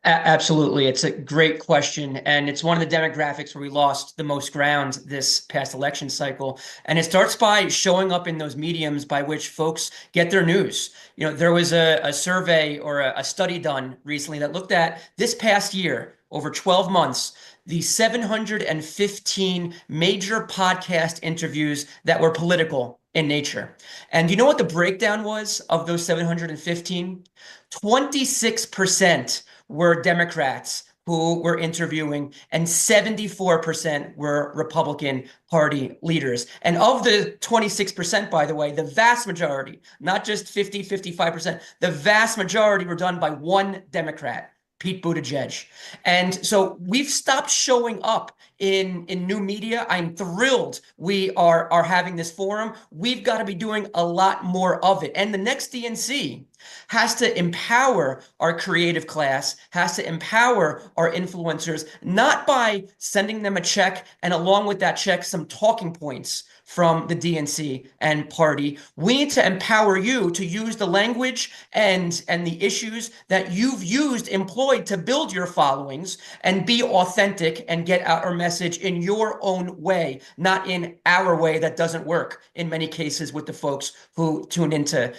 Absolutely. It's a great question. And it's one of the demographics where we lost the most ground this past election cycle. And it starts by showing up in those mediums by which folks get their news. You know, there was a survey or a study done recently that looked at this past year, over 12 months, the 715 major podcast interviews that were political in nature. And you know what the breakdown was of those 715? 26% were Democrats who were interviewing, and 74% were Republican Party leaders. And of the 26%, by the way, the vast majority, not just 50, 55%, the vast majority were done by one Democrat, Pete Buttigieg. And so we've stopped showing up in new media. I'm thrilled we are having this forum. We've got to be doing a lot more of it. And the next DNC has to empower our creative class, has to empower our influencers, not by sending them a check and along with that check, some talking points from the DNC and party. We need to empower you to use the language and the issues that you've employed to build your followings and be authentic and get out our message in your own way, not in our way that doesn't work in many cases with the folks who tune into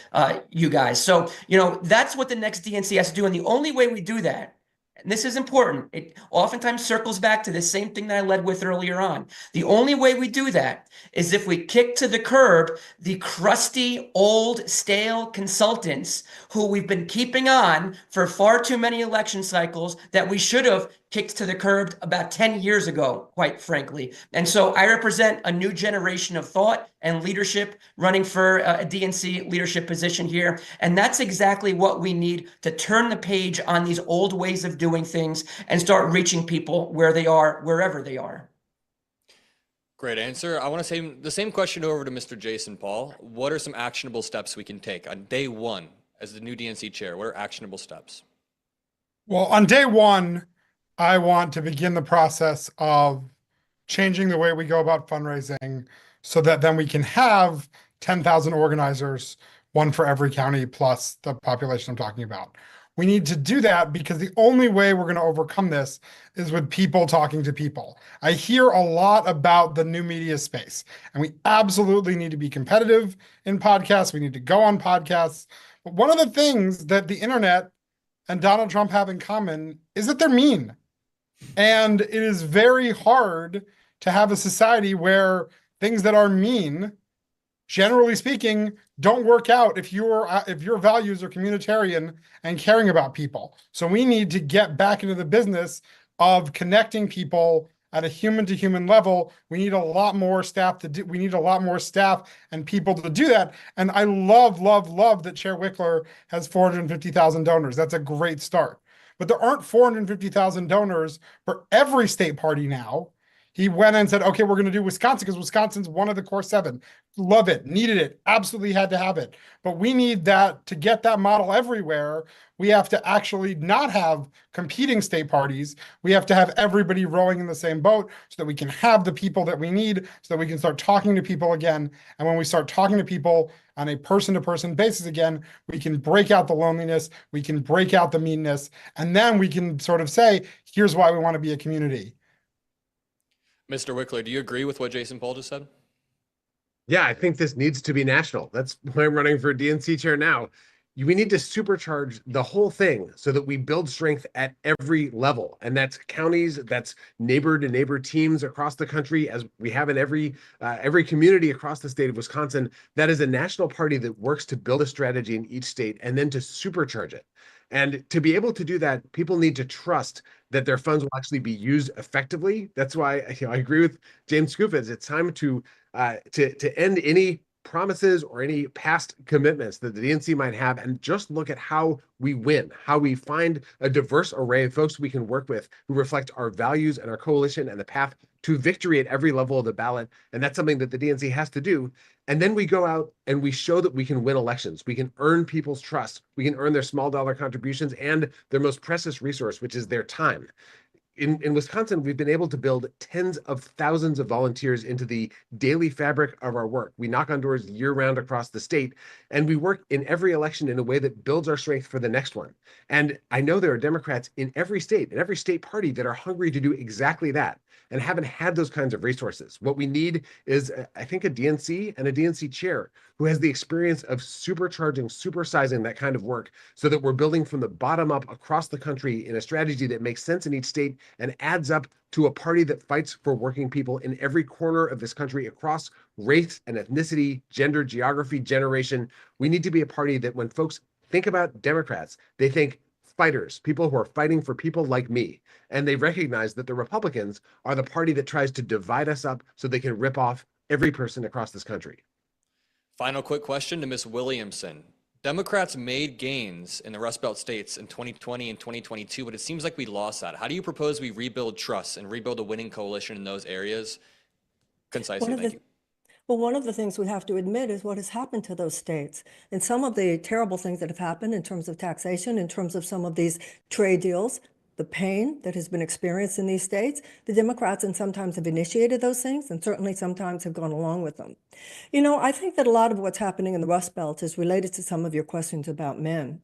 you guys. So, you know, that's what the next DNC has to do. And the only way we do that, and this is important, it oftentimes circles back to the same thing that I led with earlier on. The only way we do that is if we kick to the curb the crusty, old, stale consultants who we've been keeping on for far too many election cycles that we should have kicked to the curb about 10 years ago, quite frankly. And so I represent a new generation of thought and leadership running for a DNC leadership position here. And that's exactly what we need to turn the page on these old ways of doing things and start reaching people where they are, wherever they are. Great answer. I want to say the same question over to Mr. Jason Paul. What are some actionable steps we can take on day one as the new DNC chair? What are actionable steps? Well, on day one, I want to begin the process of changing the way we go about fundraising so that then we can have 10,000 organizers, one for every county plus the population I'm talking about. We need to do that because the only way we're going to overcome this is with people talking to people. I hear a lot about the new media space, and we absolutely need to be competitive in podcasts. We need to go on podcasts. But one of the things that the internet and Donald Trump have in common is that they're mean. And it is very hard to have a society where things that are mean, generally speaking, don't work out if your values are communitarian and caring about people. So we need to get back into the business of connecting people at a human to human level. We need a lot more staff we need a lot more staff and people to do that. And I love that Chair Wickler has 450,000 donors. That's a great start. But there aren't 450,000 donors for every state party now. He went and said, okay, we're going to do Wisconsin because Wisconsin's one of the core 7. Love it, needed it, absolutely had to have it. But we need that to get that model everywhere. We have to actually not have competing state parties. We have to have everybody rowing in the same boat so that we can have the people that we need, so that we can start talking to people again. And when we start talking to people on a person-to-person basis again, we can break out the loneliness, we can break out the meanness, and then we can sort of say, here's why we want to be a community. Mr. Wickler, do you agree with what Jason Paul just said? Yeah, I think this needs to be national. That's why I'm running for DNC chair now. We need to supercharge the whole thing so that we build strength at every level. And that's counties, that's neighbor to neighbor teams across the country, as we have in every community across the state of Wisconsin. That is a national party that works to build a strategy in each state and then to supercharge it. And to be able to do that, people need to trust that their funds will actually be used effectively. That's why I agree with James Skoufis. It's time to end any promises or any past commitments that the DNC might have and just look at how we win, how we find a diverse array of folks we can work with who reflect our values and our coalition and the path to victory at every level of the ballot. And that's something that the DNC has to do. And then we go out and we show that we can win elections. We can earn people's trust. We can earn their small dollar contributions and their most precious resource, which is their time. In Wisconsin, we've been able to build tens of thousands of volunteers into the daily fabric of our work. We knock on doors year round across the state, and we work in every election in a way that builds our strength for the next one. And I know there are Democrats in every state party that are hungry to do exactly that and haven't had those kinds of resources. What we need is, I think, a DNC and a DNC chair who has the experience of supersizing that kind of work so that we're building from the bottom up across the country in a strategy that makes sense in each state and adds up to a party that fights for working people in every corner of this country across race and ethnicity, gender, geography, generation. We need to be a party that when folks think about Democrats, they think fighters, people who are fighting for people like me. And they recognize that the Republicans are the party that tries to divide us up so they can rip off every person across this country. Final quick question to Ms. Williamson. Democrats made gains in the Rust Belt states in 2020 and 2022, but it seems like we lost that. How do you propose we rebuild trust and rebuild a winning coalition in those areas? Concisely, thank you. Well, one of the things we have to admit is what has happened to those states. And some of the terrible things that have happened in terms of taxation, in terms of some of these trade deals, the pain that has been experienced in these states, the Democrats and sometimes have initiated those things and certainly sometimes have gone along with them. You know, I think that a lot of what's happening in the Rust Belt is related to some of your questions about men.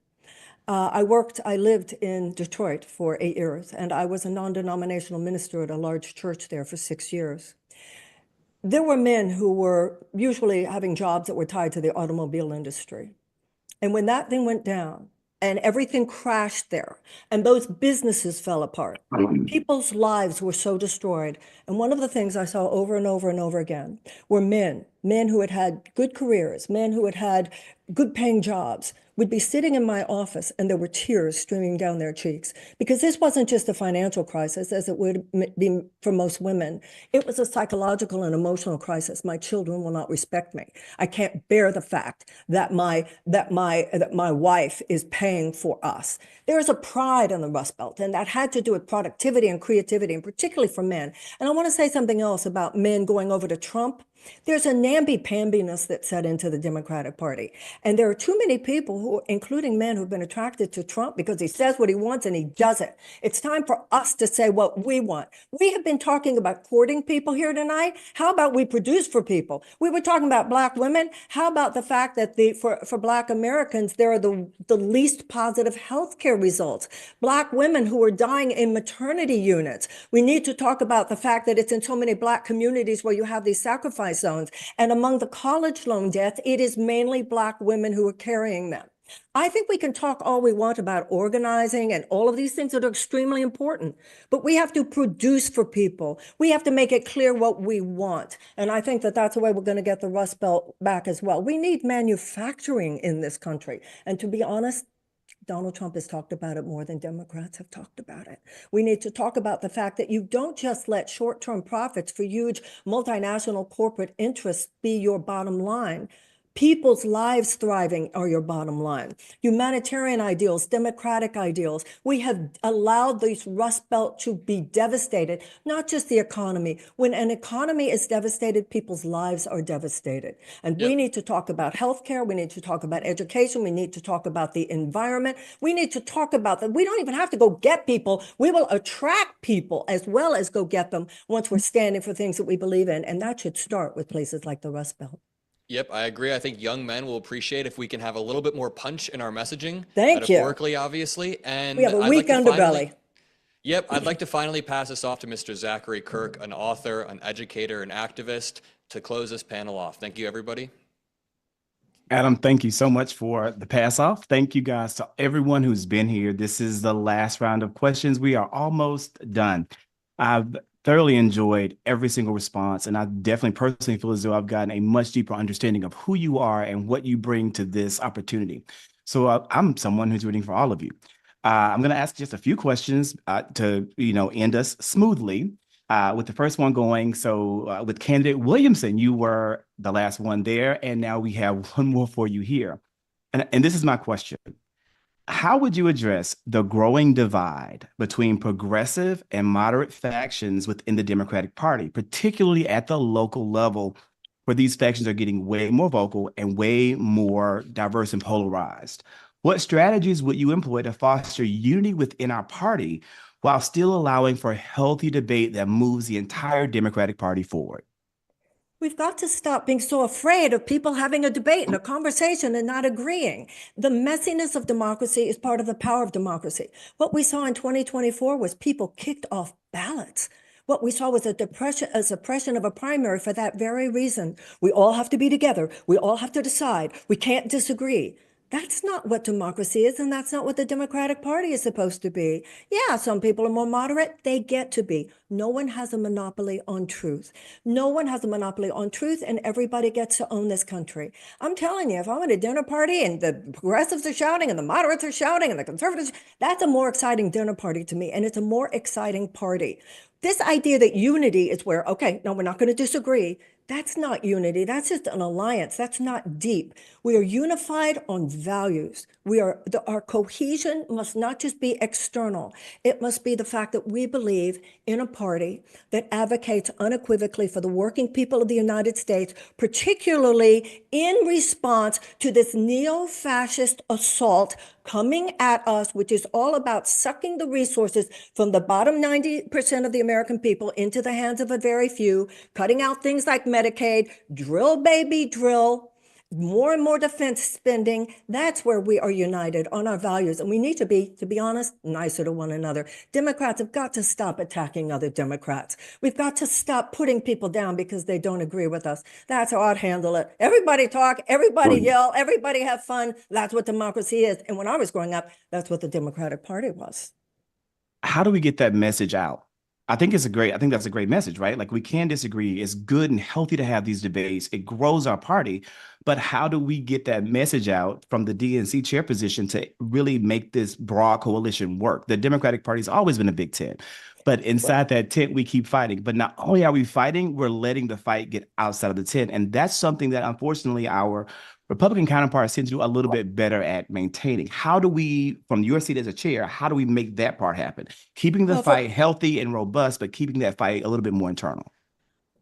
I lived in Detroit for 8 years, and I was a non-denominational minister at a large church there for 6 years. There were men who were usually having jobs that were tied to the automobile industry. And when that thing went down and everything crashed there and those businesses fell apart, people's lives were so destroyed. And one of the things I saw over and over and over again were men who had had good careers, men who had had good paying jobs, would be sitting in my office and there were tears streaming down their cheeks because this wasn't just a financial crisis as it would be for most women. It was a psychological and emotional crisis. My children will not respect me. I can't bear the fact that my wife is paying for us. There is a pride in the Rust Belt, and that had to do with productivity and creativity, and particularly for men. And I want to say something else about men going over to Trump. There's a namby-pambiness that set into the Democratic Party. And there are too many people, who, including men, who've been attracted to Trump because he says what he wants and he does it. It's time for us to say what we want. We have been talking about courting people here tonight. How about we produce for people? We were talking about Black women. How about the fact that for Black Americans, there are the least positive healthcare results? Black women who are dying in maternity units. We need to talk about the fact that it's in so many Black communities where you have these sacrifice zones. And among the college loan deaths, it is mainly Black women who are carrying them. I think we can talk all we want about organizing and all of these things that are extremely important, but we have to produce for people. We have to make it clear what we want. And I think that that's the way we're going to get the Rust Belt back as well. We need manufacturing in this country. And to be honest, Donald Trump has talked about it more than Democrats have talked about it. We need to talk about the fact that you don't just let short-term profits for huge multinational corporate interests be your bottom line. People's lives thriving are your bottom line. Humanitarian ideals, democratic ideals. We have allowed this Rust Belt to be devastated, not just the economy. When an economy is devastated, people's lives are devastated. And we need to talk about healthcare. We need to talk about education. We need to talk about the environment. We need to talk about that. We don't even have to go get people. We will attract people as well as go get them once we're standing for things that we believe in. And that should start with places like the Rust Belt. Yep, I agree. I think young men will appreciate if we can have a little bit more punch in our messaging. Thank you. Metaphorically, obviously. And we have a weak underbelly. Yep, I'd like to finally pass this off to Mr. Zachary Kirk, an author, an educator, an activist, to close this panel off. Thank you, everybody. Adam, thank you so much for the pass off. Thank you guys to everyone who's been here. This is the last round of questions. We are almost done. I've thoroughly enjoyed every single response, and I definitely personally feel as though I've gotten a much deeper understanding of who you are and what you bring to this opportunity. So I'm someone who's rooting for all of you. I'm going to ask just a few questions to end us smoothly. With the first one going, so with candidate Williamson, you were the last one there, and now we have one more for you here. And this is my question. How would you address the growing divide between progressive and moderate factions within the Democratic Party, particularly at the local level, where these factions are getting way more vocal and way more diverse and polarized? What strategies would you employ to foster unity within our party while still allowing for healthy debate that moves the entire Democratic Party forward? We've got to stop being so afraid of people having a debate and a conversation and not agreeing. The messiness of democracy is part of the power of democracy. What we saw in 2024 was people kicked off ballots. What we saw was a suppression of a primary for that very reason. We all have to be together. We all have to decide. We can't disagree. That's not what democracy is, and that's not what the Democratic Party is supposed to be. Yeah, some people are more moderate. They get to be. No one has a monopoly on truth. No one has a monopoly on truth, and everybody gets to own this country. I'm telling you, if I'm at a dinner party and the progressives are shouting and the moderates are shouting and the conservatives, that's a more exciting dinner party to me, and it's a more exciting party. This idea that unity is where, okay, no, we're not going to disagree. That's not unity. That's just an alliance. That's not deep. We are unified on values. Our cohesion must not just be external. It must be the fact that we believe in a party that advocates unequivocally for the working people of the United States, particularly in response to this neo-fascist assault coming at us, which is all about sucking the resources from the bottom 90% of the American people into the hands of a very few, cutting out things like Medicaid, drill, baby, drill, more and more defense spending. That's where we are united on our values. And we need to be honest, nicer to one another. Democrats have got to stop attacking other Democrats. We've got to stop putting people down because they don't agree with us. That's how I'd handle it. Everybody talk, everybody yell, everybody have fun. That's what democracy is. And when I was growing up, that's what the Democratic Party was. How do we get that message out? I think that's a great message, right? Like, we can disagree. It's good and healthy to have these debates. It grows our party. But how do we get that message out from the DNC chair position to really make this broad coalition work? The Democratic Party's always been a big tent, but inside that tent, we keep fighting. But not only are we fighting, we're letting the fight get outside of the tent. And that's something that, unfortunately, our Republican counterparts tend to do a little bit better at maintaining. How do we, from your seat as a chair, how do we make that part happen? Keeping the fight healthy and robust, but keeping that fight a little bit more internal.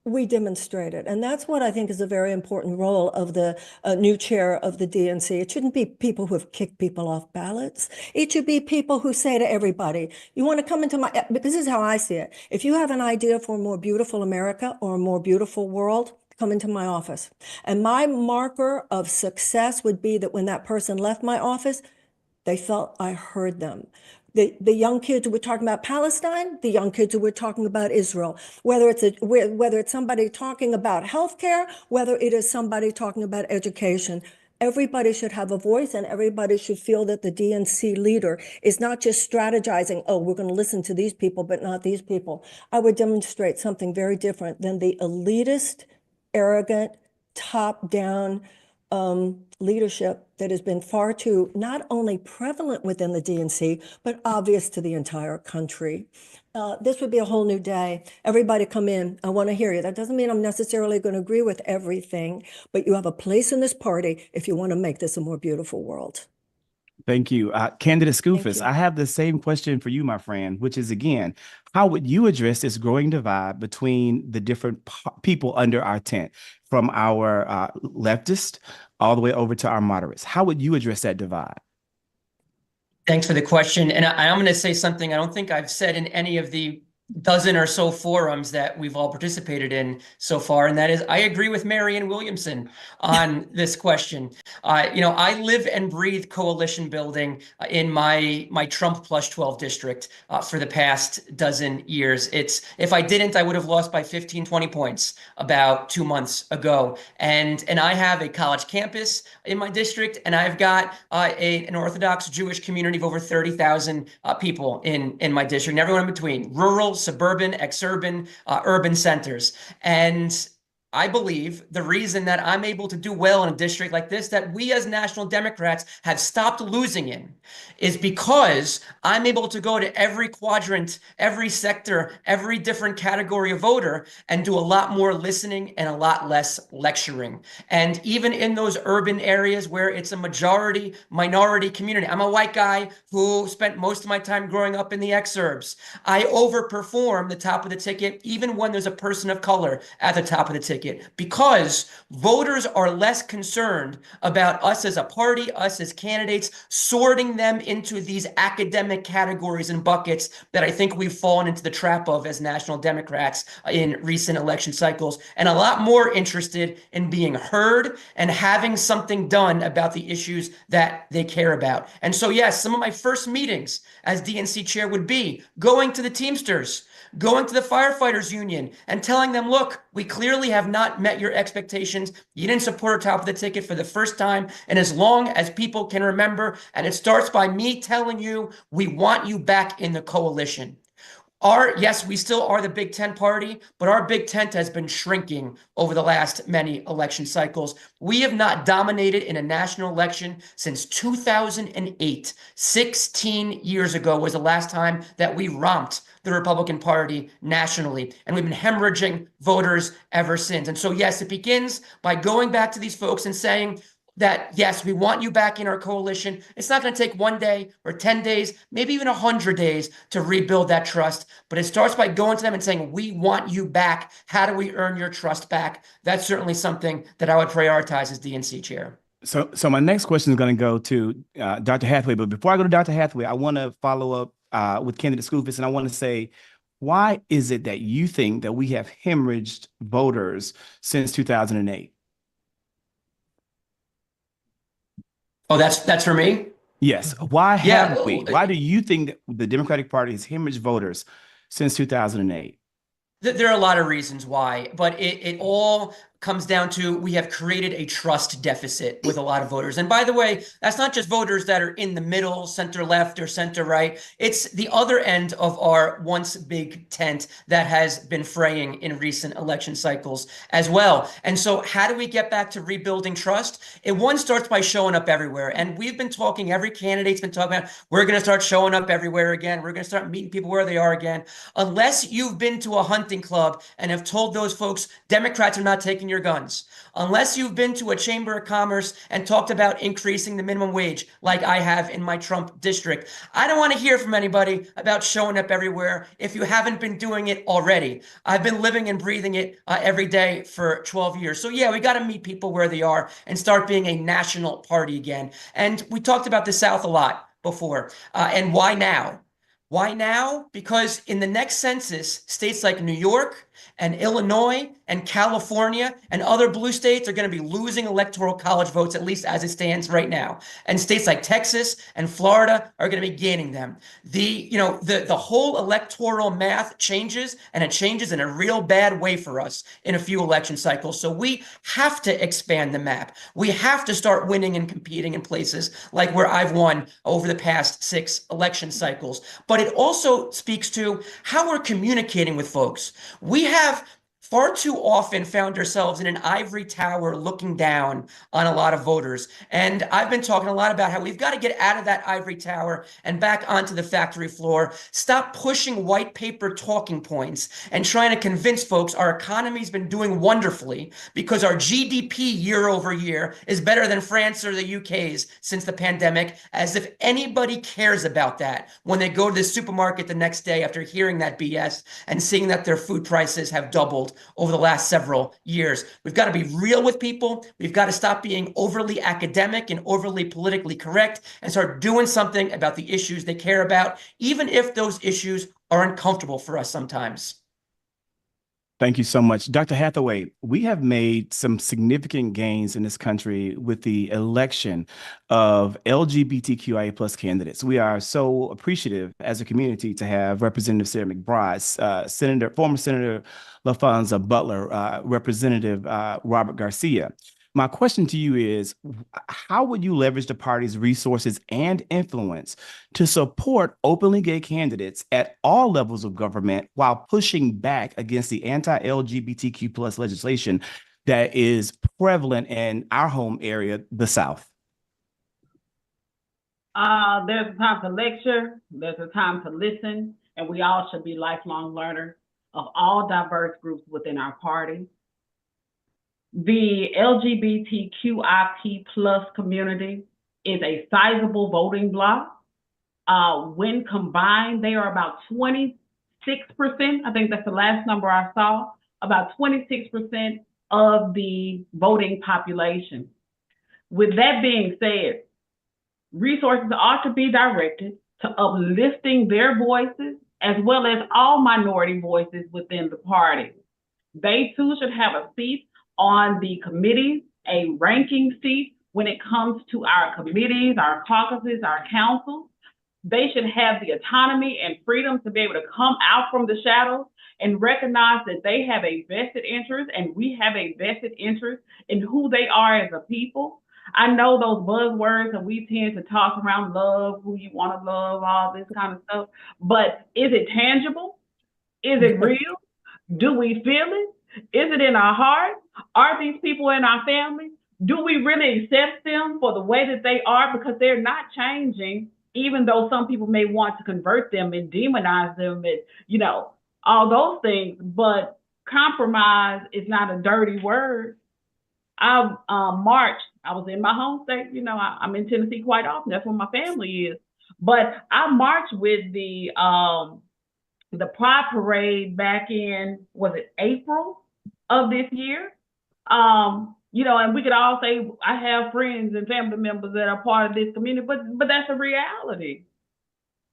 We demonstrate it. And that's what I think is a very important role of the new chair of the DNC. It shouldn't be people who have kicked people off ballots. It should be people who say to everybody, you want to come into my, because this is how I see it. If you have an idea for a more beautiful America or a more beautiful world, come into my office. And my marker of success would be that when that person left my office, they felt I heard them. The young kids who were talking about Palestine, the young kids who were talking about Israel, whether it's somebody talking about healthcare, whether it is somebody talking about education, everybody should have a voice, and everybody should feel that the DNC leader is not just strategizing, oh, we're going to listen to these people, but not these people. I would demonstrate something very different than the elitist, arrogant, top-down leadership that has been far too not only prevalent within the DNC, but obvious to the entire country. This would be a whole new day. Everybody come in. I want to hear you. That doesn't mean I'm necessarily going to agree with everything, but you have a place in this party if you want to make this a more beautiful world. Thank you. Candidate Skoufis, I have the same question for you, my friend, which is, again, how would you address this growing divide between the different people under our tent, from our leftist all the way over to our moderates? How would you address that divide? Thanks for the question. And I'm going to say something I don't think I've said in any of the dozen or so forums that we've all participated in so far, and that is, I agree with Marianne Williamson on this question. I live and breathe coalition building in my Trump plus 12 district for the past dozen years. If I didn't, I would have lost by 15, 20 points about 2 months ago. And I have a college campus in my district, and I've got an Orthodox Jewish community of over 30,000 people in my district, and everyone in between, rural, suburban, exurban, urban centers. And I believe the reason that I'm able to do well in a district like this, that we as National Democrats have stopped losing in, is because I'm able to go to every quadrant, every sector, every different category of voter and do a lot more listening and a lot less lecturing. And even in those urban areas where it's a majority minority community, I'm a white guy who spent most of my time growing up in the exurbs. I overperform the top of the ticket, even when there's a person of color at the top of the ticket, because voters are less concerned about us as a party, us as candidates, sorting them into these academic categories and buckets that I think we've fallen into the trap of as National Democrats in recent election cycles, and a lot more interested in being heard and having something done about the issues that they care about. And so, yes, some of my first meetings as DNC chair would be going to the Teamsters, going to the firefighters union and telling them, look, we clearly have not met your expectations. You didn't support our top of the ticket for the first time. And as long as people can remember, and it starts by me telling you, we want you back in the coalition. Yes, we still are the Big Tent party, but our Big Tent has been shrinking over the last many election cycles. We have not dominated in a national election since 2008. 16 years ago was the last time that we romped the Republican Party nationally, and we've been hemorrhaging voters ever since. And so, yes, it begins by going back to these folks and saying that, yes, we want you back in our coalition. It's not going to take 1 day or 10 days, maybe even 100 days to rebuild that trust. But it starts by going to them and saying, we want you back. How do we earn your trust back? That's certainly something that I would prioritize as DNC chair. So my next question is going to go to Dr. Hathaway. But before I go to Dr. Hathaway, I want to follow up with candidate Skoufis, and I want to say, why is it that you think that we have hemorrhaged voters since 2008? Oh, that's for me? Yes. Why Yeah. have we? Why do you think that the Democratic Party has hemorrhaged voters since 2008? There are a lot of reasons why, but it all comes down to we have created a trust deficit with a lot of voters. And by the way, that's not just voters that are in the middle, center left or center right. It's the other end of our once big tent that has been fraying in recent election cycles as well. And so how do we get back to rebuilding trust? One starts by showing up everywhere. And we've been talking, every candidate's been talking about, we're going to start showing up everywhere again. We're going to start meeting people where they are again. Unless you've been to a hunting club and have told those folks, Democrats are not taking your guns. Unless you've been to a chamber of commerce and talked about increasing the minimum wage like I have in my Trump district, I don't want to hear from anybody about showing up everywhere if you haven't been doing it already. I've been living and breathing it every day for 12 years. So yeah, we got to meet people where they are and start being a national party again. And we talked about the South a lot before. And why now? Why now? Because in the next census, states like New York and Illinois and California and other blue states are going to be losing electoral college votes, at least as it stands right now. And states like Texas and Florida are going to be gaining them. The whole electoral math changes, and it changes in a real bad way for us in a few election cycles. So we have to expand the map. We have to start winning and competing in places like where I've won over the past 6 election cycles. But it also speaks to how we're communicating with folks. We have far too often found ourselves in an ivory tower looking down on a lot of voters. And I've been talking a lot about how we've got to get out of that ivory tower and back onto the factory floor. Stop pushing white paper talking points and trying to convince folks our economy's been doing wonderfully because our GDP year over year is better than France or the UK's since the pandemic, as if anybody cares about that when they go to the supermarket the next day after hearing that BS and seeing that their food prices have doubled over the last several years. We've got to be real with people. We've got to stop being overly academic and overly politically correct and start doing something about the issues they care about, even if those issues are uncomfortable for us sometimes. Thank you so much. Dr. Hathaway, we have made some significant gains in this country with the election of LGBTQIA plus candidates. We are so appreciative as a community to have Representative Sarah McBride, former Senator LaFonza Butler, Representative Robert Garcia. My question to you is, how would you leverage the party's resources and influence to support openly gay candidates at all levels of government while pushing back against the anti-LGBTQ plus legislation that is prevalent in our home area, the South? There's a time to lecture, there's a time to listen, and we all should be lifelong learners of all diverse groups within our party. The LGBTQIP plus community is a sizable voting bloc. When combined, they are about 26%. I think that's the last number I saw, about 26% of the voting population. With that being said, resources ought to be directed to uplifting their voices as well as all minority voices within the party. They too should have a seat on the committees, a ranking seat when it comes to our committees, our caucuses, our councils. They should have the autonomy and freedom to be able to come out from the shadows and recognize that they have a vested interest and we have a vested interest in who they are as a people. I know those buzzwords and we tend to talk around love, who you want to love, all this kind of stuff, but is it tangible? Is it real? Do we feel it? Is it in our heart? Are these people in our family? Do we really accept them for the way that they are? Because they're not changing, even though some people may want to convert them and demonize them and, you know, all those things. But compromise is not a dirty word. I marched. I was in my home state. You know, I'm in Tennessee quite often. That's where my family is. But I marched with the Pride Parade back in, was it April of this year? You know, and we could all say, I have friends and family members that are part of this community, but that's a reality.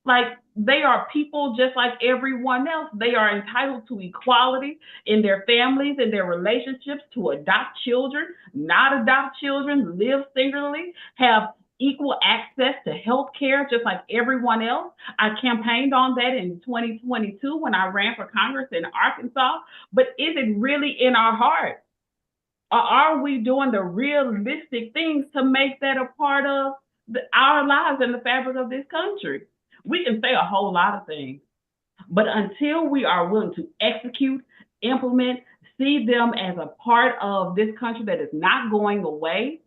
Like, they are people just like everyone else. They are entitled to equality in their families and their relationships, to adopt children, not adopt children, live singularly, have equal access to health care just like everyone else. I campaigned on that in 2022 when I ran for Congress in Arkansas. But is it really in our heart? Or are we doing the realistic things to make that a part of our lives and the fabric of this country? We can say a whole lot of things, but until we are willing to execute, implement, see them as a part of this country that is not going away,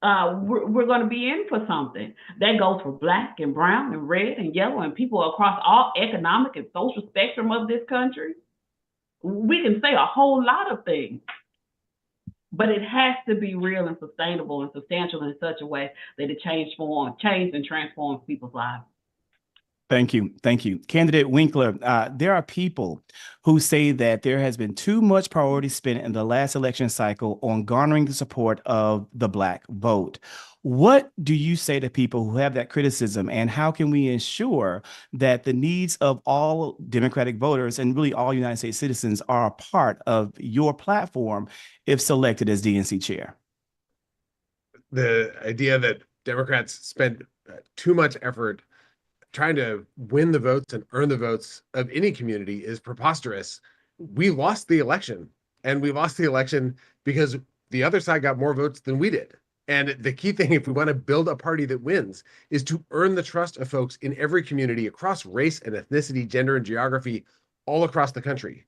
we're going to be in for something. That goes for Black and brown and red and yellow and people across all economic and social spectrum of this country. We can say a whole lot of things, but it has to be real and sustainable and substantial in such a way that it changes and transforms people's lives. Thank you. Thank you. Candidate Winkler, there are people who say that there has been too much priority spent in the last election cycle on garnering the support of the Black vote. What do you say to people who have that criticism, and how can we ensure that the needs of all Democratic voters and really all United States citizens are a part of your platform if selected as DNC chair? The idea that Democrats spend too much effort trying to win the votes and earn the votes of any community is preposterous. We lost the election, and we lost the election because the other side got more votes than we did. And the key thing, if we want to build a party that wins, is to earn the trust of folks in every community across race and ethnicity, gender and geography, all across the country.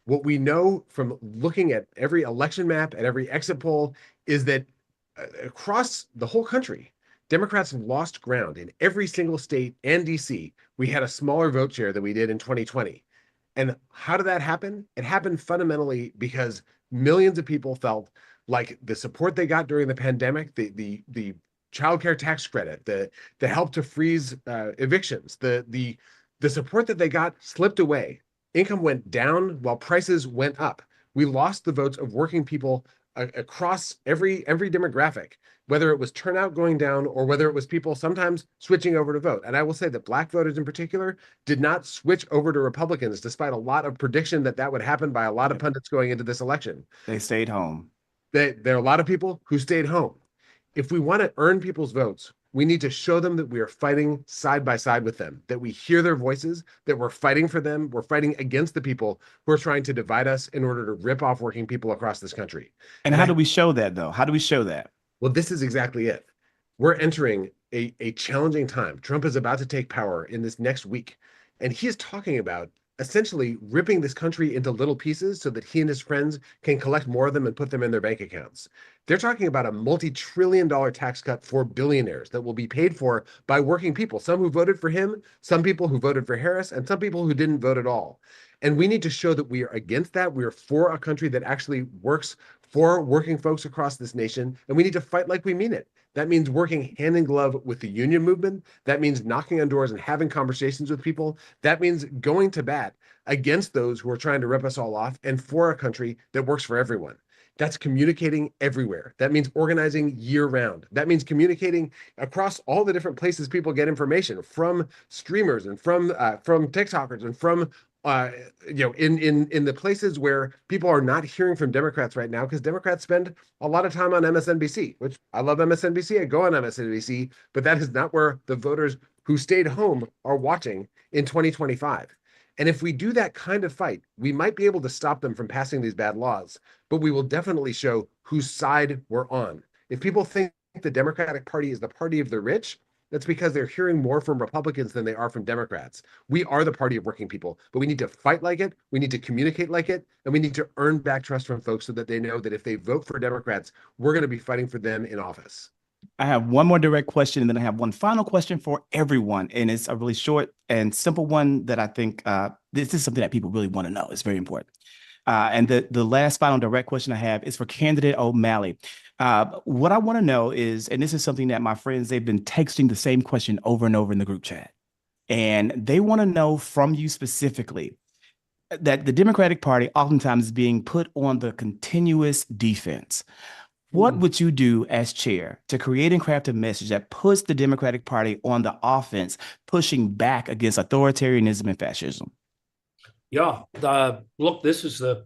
What we know from looking at every election map and every exit poll is that across the whole country, Democrats have lost ground in every single state and DC. We had a smaller vote share than we did in 2020. And how did that happen? It happened fundamentally because millions of people felt like the support they got during the pandemic, the child care tax credit, the help to freeze evictions, the support that they got slipped away. Income went down while prices went up. We lost the votes of working people across every demographic, whether it was turnout going down or whether it was people sometimes switching over to vote. And I will say that Black voters in particular did not switch over to Republicans, despite a lot of prediction that would happen by a lot of pundits going into this election. They stayed home. There are a lot of people who stayed home. If we want to earn people's votes, We need to show them that we are fighting side by side with them, that we hear their voices, that we're fighting for them. We're fighting against the people who are trying to divide us in order to rip off working people across this country. And how do we show that, though? How do we show that? Well, this is exactly it. We're entering a challenging time. Trump is about to take power in this next week, and he is talking about essentially ripping this country into little pieces so that he and his friends can collect more of them and put them in their bank accounts. They're talking about a multi-trillion-dollar tax cut for billionaires that will be paid for by working people, some who voted for him, some people who voted for Harris, and some people who didn't vote at all. And we need to show that we are against that. We are for a country that actually works for working folks across this nation, and we need to fight like we mean it. That means working hand in glove with the union movement. That means knocking on doors and having conversations with people. That means going to bat against those who are trying to rip us all off and for a country that works for everyone. That's communicating everywhere. That means organizing year round. That means communicating across all the different places people get information, from streamers and from TikTokers and from in the places where people are not hearing from Democrats right now, because Democrats spend a lot of time on MSNBC, which I love MSNBC. I go on MSNBC, but that is not where the voters who stayed home are watching in 2025. And if we do that kind of fight, we might be able to stop them from passing these bad laws, but we will definitely show whose side we're on. If people think the Democratic Party is the party of the rich, that's because they're hearing more from Republicans than they are from Democrats. We are the party of working people, but we need to fight like it. We need to communicate like it. And we need to earn back trust from folks so that they know that if they vote for Democrats, we're going to be fighting for them in office. I have one more direct question, and then I have one final question for everyone. And it's a really short and simple one that I think this is something that people really want to know. It's very important. And the last final direct question I have is for candidate O'Malley. What I want to know is, and this is something that my friends, they've been texting the same question over and over in the group chat. And they want to know from you specifically that the Democratic Party oftentimes is being put on the continuous defense. What would you do as chair to create and craft a message that puts the Democratic Party on the offense, pushing back against authoritarianism and fascism? Yeah, look, this is the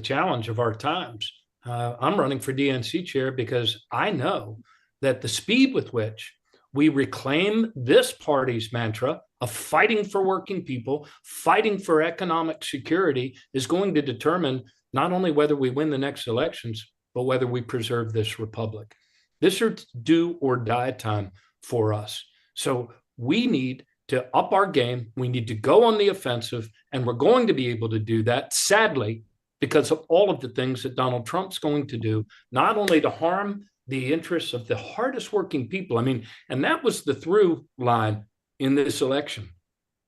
challenge of our times. I'm running for DNC chair because I know that the speed with which we reclaim this party's mantra of fighting for working people, fighting for economic security, is going to determine not only whether we win the next elections, but whether we preserve this republic. This is do or die time for us. So we need to up our game. We need to go on the offensive, and we're going to be able to do that, sadly, because of all of the things that Donald Trump's going to do, not only to harm the interests of the hardest working people. I mean, and that was the through line in this election.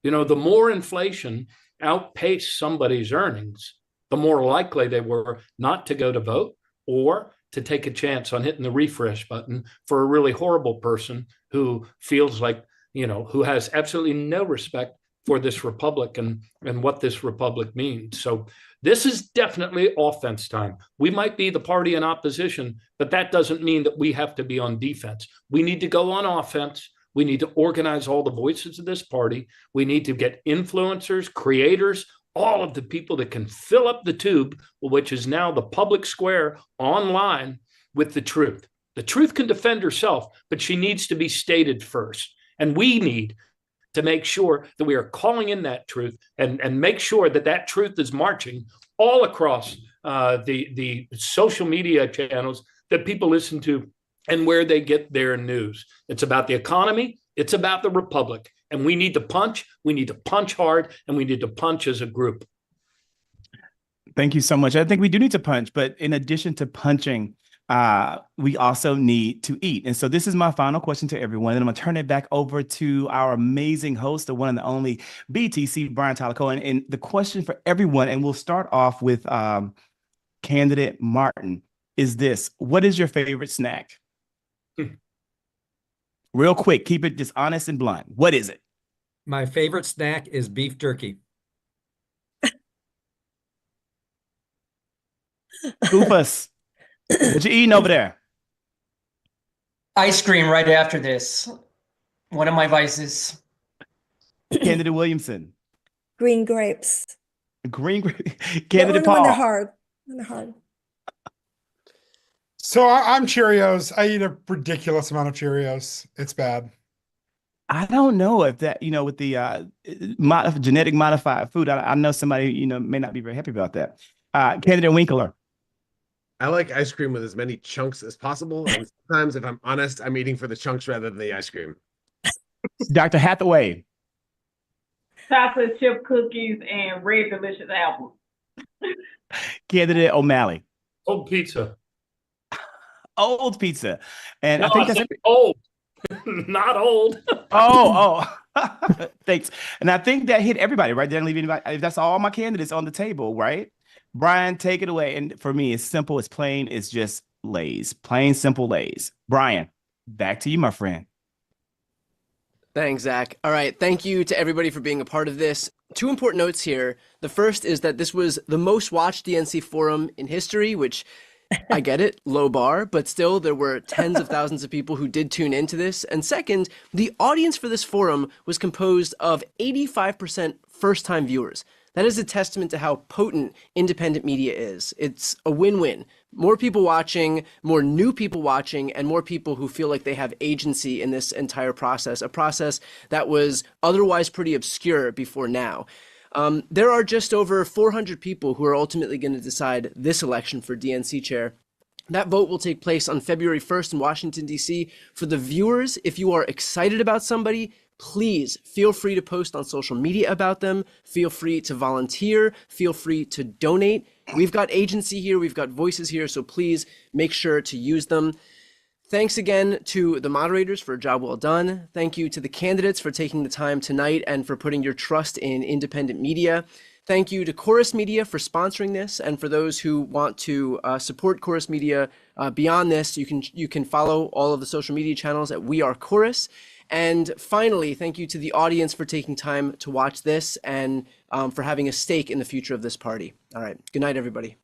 You know, the more inflation outpaced somebody's earnings, the more likely they were not to go to vote or to take a chance on hitting the refresh button for a really horrible person who feels like, who has absolutely no respect for this republic and what this republic means. So this is definitely offense time. We might be the party in opposition, but that doesn't mean that we have to be on defense. We need to go on offense. We need to organize all the voices of this party. We need to get influencers, creators, all of the people that can fill up the tube, which is now the public square online, with the truth. The truth can defend herself, but she needs to be stated first. And we need to make sure that we are calling in that truth and make sure that that truth is marching all across the social media channels that people listen to and where they get their news. It's about the economy. It's about the republic. And we need to punch hard, and we need to punch as a group. Thank you so much. I think we do need to punch, but in addition to punching, we also need to eat. And so this is my final question to everyone. And I'm going to turn it back over to our amazing host, the one and the only BTC, Brian Tyler Cohen. And the question for everyone, and we'll start off with candidate Martin, is this: what is your favorite snack? Real quick, keep it just honest and blunt. What is it? My favorite snack is beef jerky. Goofus, what you eating over there? Ice cream right after this. One of my vices. Candidate Williamson. Green grapes. Green grape. But Candidate when they're Paul. hard. When they're hard. So I'm Cheerios. I eat a ridiculous amount of Cheerios. It's bad. I don't know if that, with the genetic modified food, I know somebody, may not be very happy about that. Candidate Winkler. I like ice cream with as many chunks as possible. And sometimes, if I'm honest, I'm eating for the chunks rather than the ice cream. Dr. Hathaway. Chocolate chip cookies and red delicious apples. Candidate O'Malley. Old pizza. Old pizza. And No, I think I that's said old, not old. Oh. Thanks. And I think that hit everybody, right? Didn't leave anybody. That's all my candidates on the table, right? Brian, take it away. And for me, it's simple, it's plain, it's just Lay's. Plain, simple Lay's. Brian, back to you, my friend. Thanks, Zach. All right. Thank you to everybody for being a part of this. Two important notes here. The first is that this was the most watched DNC forum in history, which I get it, low bar, but still there were tens of thousands of people who did tune into this. And second, the audience for this forum was composed of 85% first-time viewers. That is a testament to how potent independent media is. It's a win-win. More people watching, more new people watching, and more people who feel like they have agency in this entire process, a process that was otherwise pretty obscure before now. There are just over 400 people who are ultimately going to decide this election for DNC chair. That vote will take place on February 1st in Washington, D.C. For the viewers, if you are excited about somebody, please feel free to post on social media about them. Feel free to volunteer. Feel free to donate. We've got agency here. We've got voices here. So please make sure to use them. Thanks again to the moderators for a job well done. Thank you to the candidates for taking the time tonight and for putting your trust in independent media. Thank you to Chorus Media for sponsoring this, and for those who want to support Chorus Media beyond this, you can follow all of the social media channels at We Are Chorus. And finally, thank you to the audience for taking time to watch this and for having a stake in the future of this party. All right, good night, everybody.